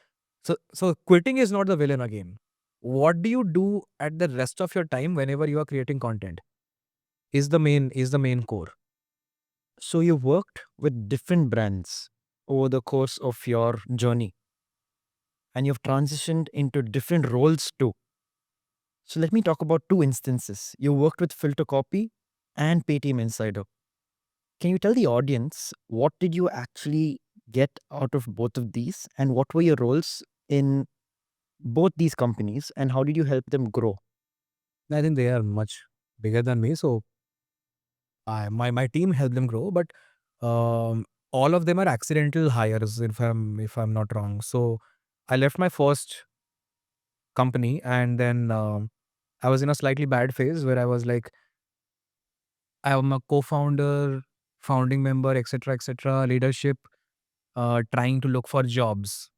So quitting is not the villain again. What do you do at the rest of your time whenever you are creating content? Is the main core. So you worked with different brands over the course of your journey, and you've transitioned into different roles too. So let me talk about two instances. You worked with Filter Copy and Paytm Insider. Can you tell the audience what did you actually get out of both of these, and what were your roles in both these companies, and how did you help them grow? I think they are much bigger than me, so my team helped them grow, but all of them are accidental hires, if I'm not wrong. So I left my first company, and then I was in a slightly bad phase where I was like, I am a co-founder, founding member, etc., leadership, trying to look for jobs.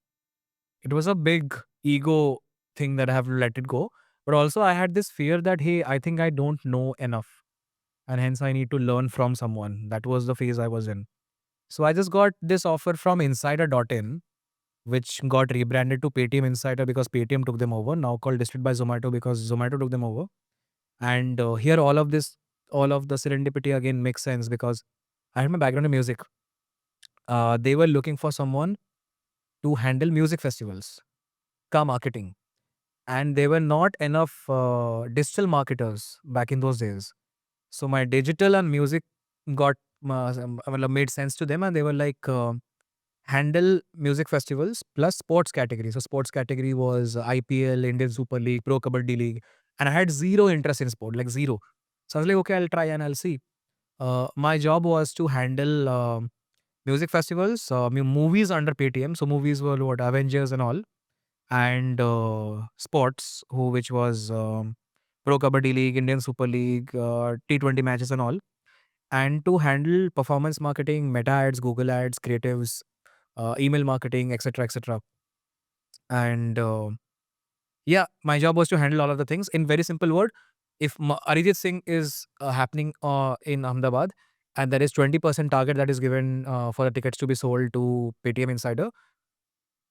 It was a big ego thing that I have to let it go. But also I had this fear that, hey, I think I don't know enough. And hence I need to learn from someone. That was the phase I was in. So I just got this offer from Insider.in, which got rebranded to Paytm Insider because Paytm took them over, now called listed by Zomato because Zomato took them over. And here all of the serendipity again makes sense because I had my background in music. They were looking for someone to handle music festivals, ka marketing. And there were not enough digital marketers back in those days. So my digital and music got made sense to them, and they were like, handle music festivals plus sports category. So sports category was IPL, Indian Super League, Pro Kabaddi League, and I had zero interest in sport, like zero. So I was like, okay, I'll try and I'll see. My job was to handle music festivals, movies under Paytm. So movies were what Avengers and all, and sports, which was Pro Kabaddi League, Indian Super League, T20 matches and all. And to handle performance marketing, meta ads, Google ads, creatives, email marketing, etc., etc. And yeah, my job was to handle all of the things. In very simple word, if Arijit Singh is happening in Ahmedabad, and there is 20% target that is given for the tickets to be sold to Paytm Insider,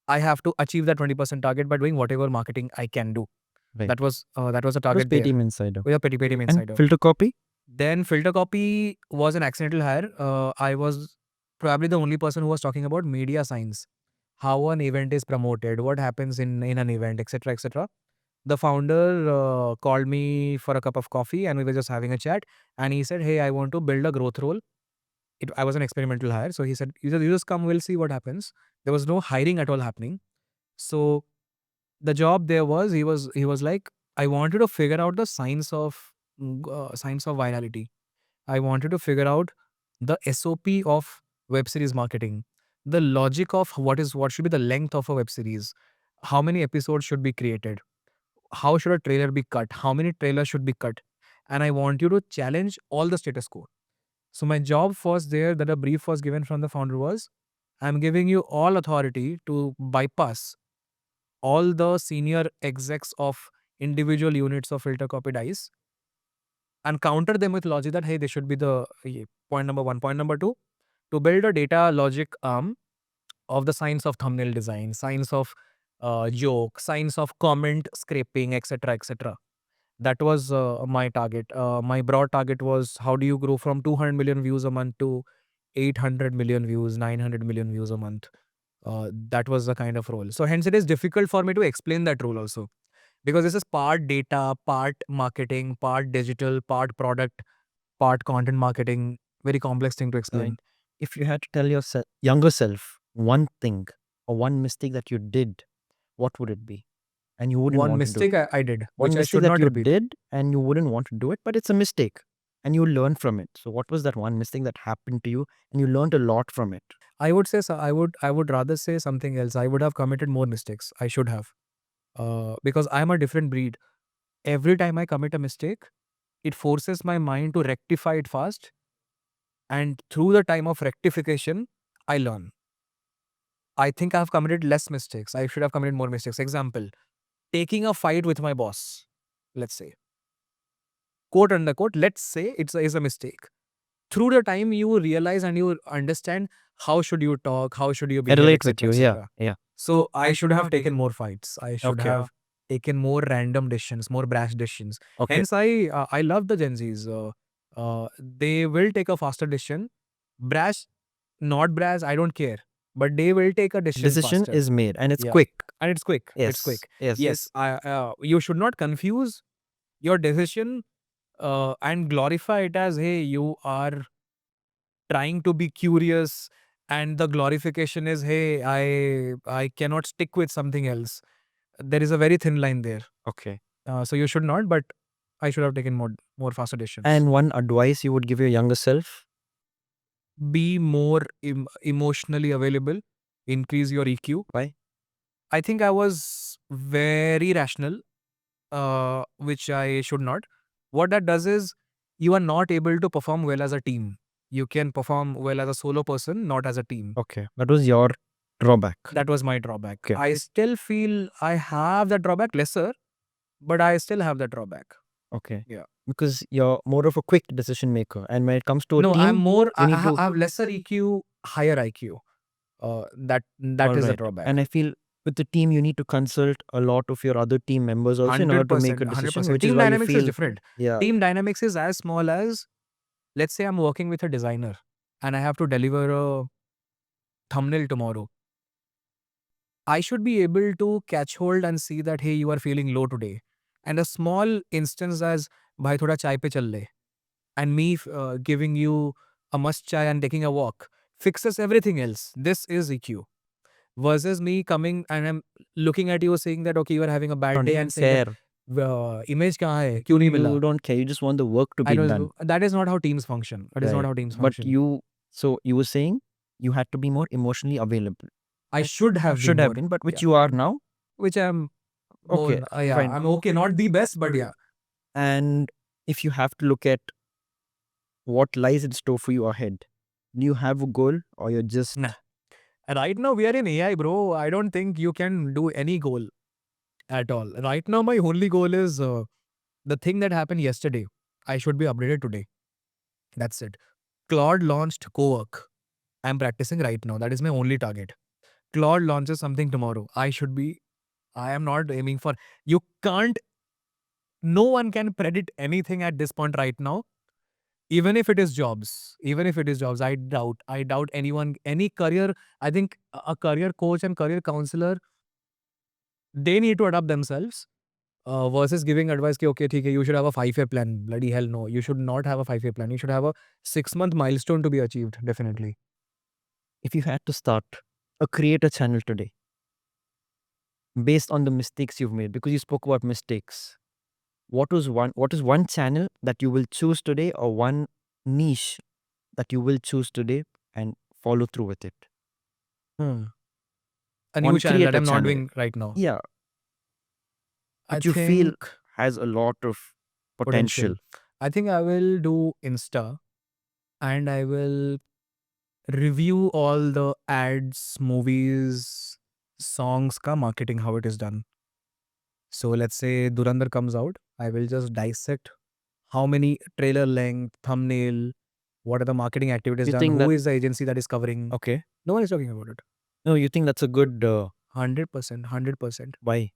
I have to achieve that 20% target by doing whatever marketing I can do. Right. That was a What was target there. Paytm Insider? With a Paytm And Insider. filter copy? Then filter copy was an accidental hire. I was probably the only person who was talking about media science, how an event is promoted, what happens in an event, etc., etc. The founder called me for a cup of coffee, and we were just having a chat. And he said, "Hey, I want to build a growth role." I was an experimental hire, so he said, You just come, we'll see what happens." There was no hiring at all happening. So the job there was, he was like, "I wanted to figure out the science of virality. I wanted to figure out the SOP of web series marketing, the logic of what should be the length of a web series, how many episodes should be created, how should a trailer be cut, how many trailers should be cut, and I want you to challenge all the status quo." So my job was there, that a brief was given from the founder was, "I'm giving you all authority to bypass all the senior execs of individual units of filter copy dice and counter them with logic that, hey, they should be the point number one. Point number two, to build a data logic arm of the science of thumbnail design, science of joke, science of comment scraping, etc., etc. That was my target. My broad target was, how do you grow from 200 million views a month to 800 million views, 900 million views a month? That was the kind of role. So hence it is difficult for me to explain that role also, because this is part data, part marketing, part digital, part product, part content marketing. Very complex thing to explain. Right. If you had to tell your younger self one thing or one mistake that you did, what would it be? And you wouldn't One want to do it. mistake I did, One which I mistake should that not you repeat. did and you wouldn't want to do it, but it's a mistake and you learn from it. So what was that one mistake that happened to you and you learned a lot from it? I would say so. I would rather say something else. I would have committed more mistakes. I should have, because I'm a different breed. Every time I commit a mistake, it forces my mind to rectify it fast, and through the time of rectification, I learn. I think I've committed less mistakes. I should have committed more mistakes. Example: taking a fight with my boss. Let's say, quote unquote, let's say is a mistake. Through the time, you realize and you understand how should you talk, how should you I behave, relate with etc., you. Yeah. etc. Yeah. So I should have taken more fights. I should Okay. have taken more random decisions, more brash decisions. Okay. Hence, I love the Gen Zs. They will take a faster decision. Brash, not brash, I don't care. But they will take a Decision faster. is made and it's Yeah. quick. And it's quick. Yes. It's quick. Yes. Yes. You should not confuse your decision and glorify it as, hey, you are trying to be curious, and the glorification is, hey, I cannot stick with something else. There is a very thin line there. Okay. So you should not, but I should have taken more faster decisions. And one advice you would give your younger self? Be more emotionally available. Increase your EQ. Why? I think I was very rational, which I should not. What that does is, you are not able to perform well as a team. You can perform well as a solo person, not as a team. Okay. That was your drawback. That was my drawback. Okay. I still feel I have that drawback, lesser, but I still have that drawback. Okay. Yeah. Because you're more of a quick decision maker. And when it comes to a No, team, I'm more, you I need to. have lesser EQ, higher IQ. That is a Alright. drawback. And I feel with the team, you need to consult a lot of your other team members also in order to make a 100%, decision, 100%. which is Team why you dynamics is feel. different. Yeah. Team dynamics is as small as, let's say I'm working with a designer and I have to deliver a thumbnail tomorrow. I should be able to catch hold and see that, hey, you are feeling low today. And a small instance as, bhai thoda chai pe chal le, and me giving you a must chai and taking a walk fixes everything else. This is EQ. Versus me coming and I'm looking at you saying that, okay, you are having a bad Don't day, even and saying care. that, image kahan hai? Kyun nahi mila? You don't care. You just want the work to I be don't done. know. That is not how teams function. That is not Right. how teams But function. so you were saying you had to be more emotionally available. I should have Should been have more, been, but which yeah. you are now. Which I'm Okay, yeah, fine. I'm okay. Not the best, but yeah. And if you have to look at what lies in store for you ahead, do you have a goal or you're just Nah. Right now we are in AI, bro. I don't think you can do any goal at all. Right now my only goal is the thing that happened yesterday. I should be updated today. That's it. Claude launched co-work. I'm practicing right now. That is my only target. Claude launches something tomorrow. I am not aiming for, you can't, no one can predict anything at this point right now. Even if it is jobs, I doubt anyone, any career, I think a career coach and career counselor, they need to adapt themselves versus giving advice ki, okay, theek hai, you should have a 5-year plan. Bloody hell no, you should not have a 5-year plan. You should have a 6-month milestone to be achieved, definitely. if you had to start a creator channel today based on the mistakes you've made, because you spoke about mistakes, what is one channel that you will choose today, or one niche that you will choose today and follow through with it? A new One channel that creator I'm not channel. doing right now. Yeah, I which you feel think has a lot of potential. I think I will do Insta, and I will review all the ads, movies, songs ka marketing, how it is done. So let's say Durandar comes out, I will just dissect how many trailer length, thumbnail, what are the marketing activities You done, think who that- is the agency that is covering. Okay. No one is talking about it. No, you think that's a good 100%, 100%. why?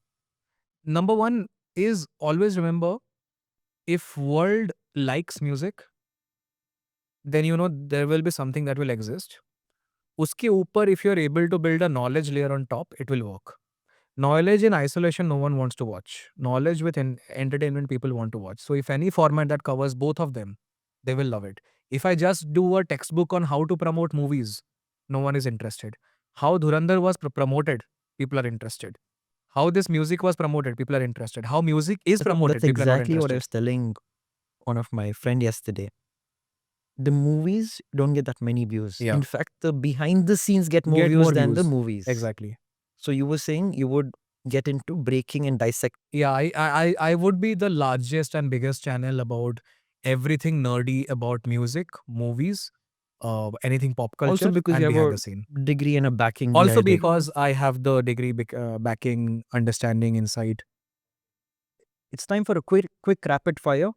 Number one is always remember, if world likes music, then you know there will be something that will exist. Uske upar, if you are able to build a knowledge layer on top, it will work. Knowledge in isolation, no one wants to watch. Knowledge with entertainment, people want to watch. So if any format that covers both of them, they will love it. If I just do a textbook on how to promote movies, no one is interested. How Dhurandhar was promoted, people are interested. How this music was promoted, people are interested. How music is promoted, That's people are not exactly what I interested. was telling one of my friend yesterday. The movies don't get that many views. Yeah. In fact, the behind the scenes get more Get views more than the views. movies. Exactly. So you were saying you would get into breaking and dissecting. Yeah, I would be the largest and biggest channel about everything nerdy about music, movies, anything pop culture, Also because and you have behind a the scene. degree and a backing. Also behind it. because I have the degree backing, understanding, insight. It's time for a quick rapid fire.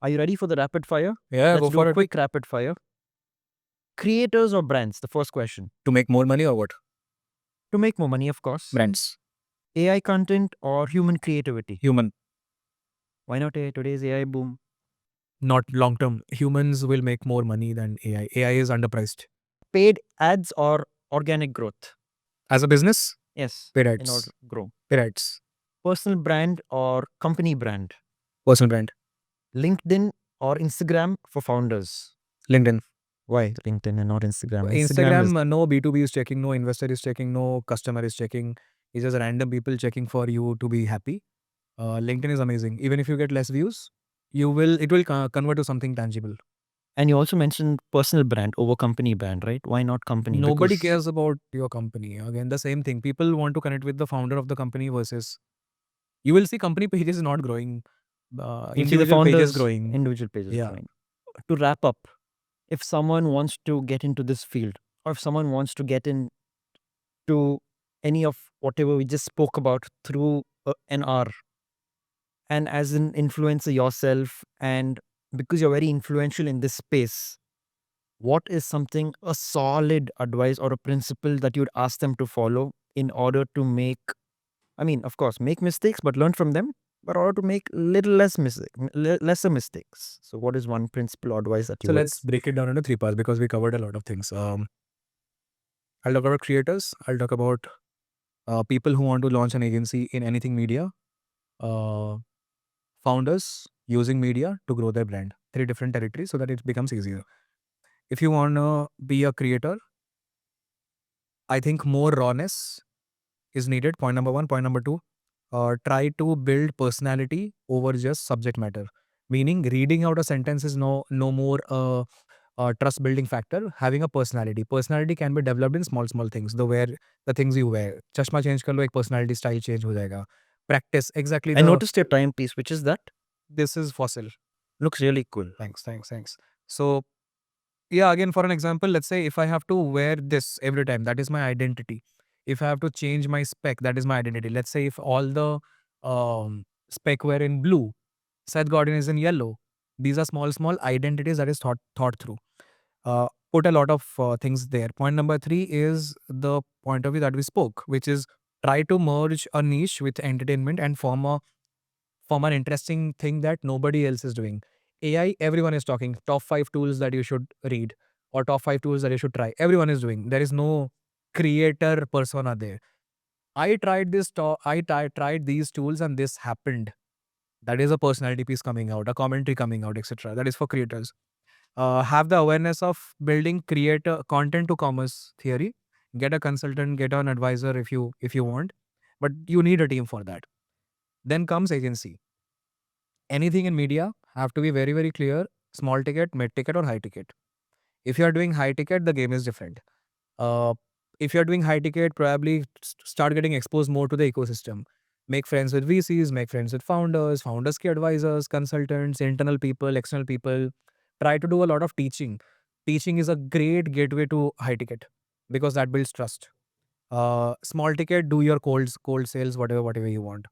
Are you ready for the rapid fire? Yeah, Let's go do for a it. quick rapid fire. Creators or brands? The first question. To make more money or what? To make more money, of course. Brands. AI content or human creativity? Human. Why not AI? Today's AI boom. Not long term. Humans will make more money than AI. AI is underpriced. Paid ads or organic growth? As a business, Yes. paid In ads. order to grow. Paid ads. Personal brand or company brand? Personal brand. LinkedIn or Instagram for founders? LinkedIn. Why LinkedIn and not Instagram? Instagram, no B2B is checking, no investor is checking, no customer is checking. It's just random people checking for you to be happy. LinkedIn is amazing. Even if you get less views, it will convert to something tangible. And you also mentioned personal brand over company brand, right? Why not company? Nobody Because cares about your company. Again, the same thing. People want to connect with the founder of the company versus, you will see company pages not growing. you see the Individual pages founders growing. individual pages Yeah. growing. To wrap up, if someone wants to get into this field, or if someone wants to get into any of whatever we just spoke about through an hour, and as an influencer yourself, and because you're very influential in this space, what is something, a solid advice or a principle that you'd ask them to follow in order to make, I mean, of course, make mistakes, but learn from them, but in order to make lesser mistakes? So what is one principle or advice that you So would? let's break it down into 3 parts because we covered a lot of things. I'll talk about creators. I'll talk about people who want to launch an agency in anything media. Founders using media to grow their brand. 3 different territories so that it becomes easier. If you want to be a creator, I think more rawness is needed. Point number 1. Point number 2, try to build personality over just subject matter. Meaning reading out a sentence is no more trust building factor. Having a personality. Personality can be developed in small things. The things you wear. Chashma change kar lo, ek personality style change ho jayega. Practice exactly I noticed your timepiece, which is that? this is fossil. Looks really cool. Thanks. So yeah, again, for an example, let's say if I have to wear this every time, that is my identity. If I have to change my spec, that is my identity. Let's say if all the spec were in blue, Seth Godin is in yellow. These are small identities that is thought through. Put a lot of things there. Point number 3 is the point of view that we spoke, which is try to merge a niche with entertainment and form an interesting thing that nobody else is doing. AI, everyone is talking. Top 5 tools that you should read or top 5 tools that you should try. Everyone is doing. There is no creator persona there. I tried tried these tools and this happened. That is a personality piece coming out, a commentary coming out, etc. That is for creators. Have the awareness of building creator content to commerce theory. Get a consultant, get an advisor if you want, but you need a team for that. Then comes agency. Anything in media have to be very, very clear: small ticket, mid ticket, or high ticket. If you are doing high ticket, the game is different. Uh, if you're doing high ticket, probably start getting exposed more to the ecosystem. Make friends with VCs, make friends with founders, key advisors, consultants, internal people, external people. Try to do a lot of teaching. Teaching is a great gateway to high ticket because that builds trust. Small ticket, do your cold sales, whatever you want.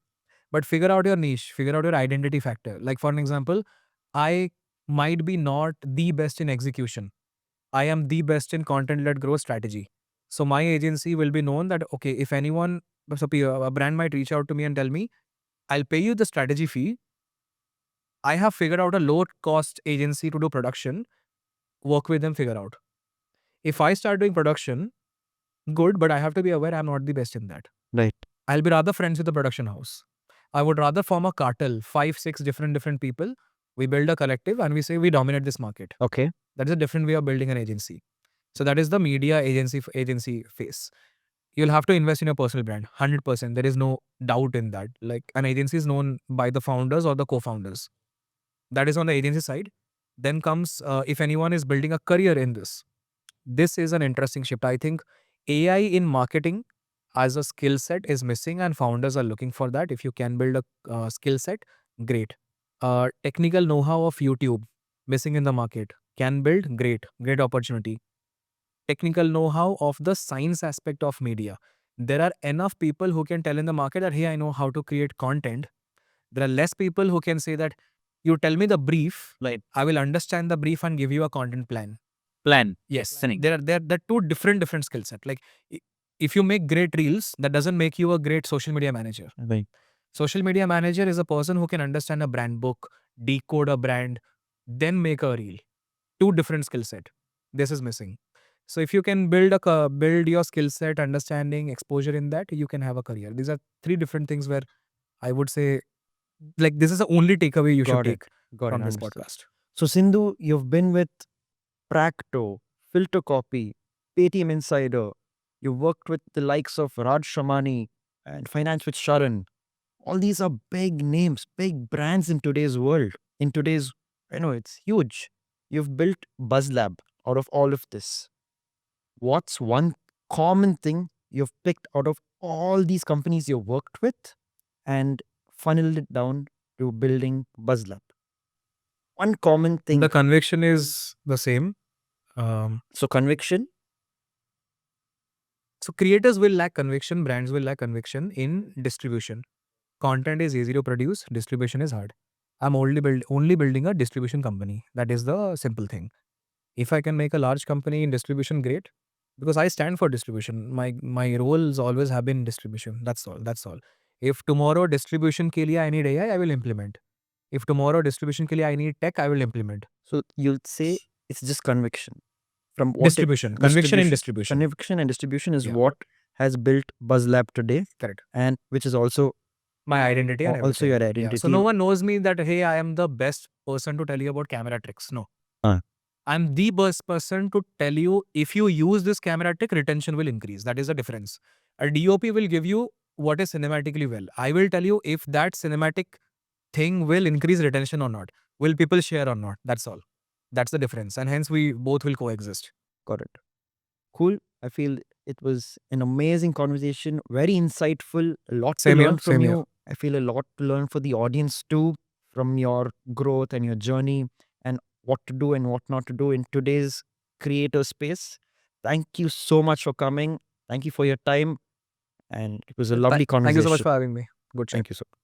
But figure out your niche, figure out your identity factor. Like for an example, I might be not the best in execution. I am the best in content-led growth strategy. So my agency will be known that, okay, if anyone, a brand might reach out to me and tell me, I'll pay you the strategy fee. I have figured out a low cost agency to do production, work with them, figure out. If I start doing production, good, but I have to be aware I'm not the best in that. Right. I'll be rather friends with the production house. I would rather form a cartel, 5, 6 different people. We build a collective and we say we dominate this market. Okay. That is a different way of building an agency. So that is the media agency phase. You'll have to invest in your personal brand, 100%. There is no doubt in that. Like an agency is known by the founders or the co-founders. That is on the agency side. Then comes if anyone is building a career in this. This is an interesting shift. I think AI in marketing as a skill set is missing and founders are looking for that. If you can build a skill set, great. Technical know-how of YouTube missing in the market. Can build, great opportunity. Technical know-how of the science aspect of media. There are enough people who can tell in the market that, hey, I know how to create content. There are less people who can say that, you tell me the brief, Right. I will understand the brief and give you a content plan. Plan. Yes, Planning. there are two different skill set. Like if you make great reels, that doesn't make you a great social media manager. Right. Social media manager is a person who can understand a brand book, decode a brand, then make a reel. Two different skill set. This is missing. So if you can build your skill set, understanding, exposure in that, you can have a career. These are 3 different things where I would say, like, this is the only takeaway you should Got it. take Got from it. this Understood. podcast. So Sindhu, you've been with Practo, Filter Copy, Paytm Insider. You've worked with the likes of Raj Shamani and Finance with Sharan. All these are big names, big brands in today's world. In today's, it's huge. You've built BuzzLab out of all of this. What's one common thing you've picked out of all these companies you've worked with and funneled it down to building BuzzLab? One common thing. The conviction is the same. So conviction. So creators will lack conviction, brands will lack conviction in distribution. Content is easy to produce, distribution is hard. I'm only building a distribution company. That is the simple thing. If I can make a large company in distribution, great. Because I stand for distribution. My roles always have been distribution. That's all. If tomorrow distribution ke liye I need AI, I will implement. If tomorrow distribution ke liye I need tech, I will implement. So you'll say it's just conviction. From what Distribution. Conviction in distribution. Conviction and distribution is Yeah. what has built BuzzLab today. Correct. And which is also My identity and also everything. your Yeah. identity. So no one knows me that, hey, I am the best person to tell you about camera tricks. No. I'm the best person to tell you, if you use this camera trick, retention will increase. That is the difference. A DOP will give you what is cinematically well. I will tell you if that cinematic thing will increase retention or not. Will people share or not? That's all. That's the difference. And hence we both will coexist. Got it. Cool. I feel it was an amazing conversation, very insightful, a lot Same to here, learn from same you. here. I feel a lot to learn for the audience too. from your growth and your journey and what to do and what not to do in today's creator space. Thank you so much for coming. Thank you for your time. And it was a lovely Thank you so much conversation. for having me. Good chat. Thank you so much.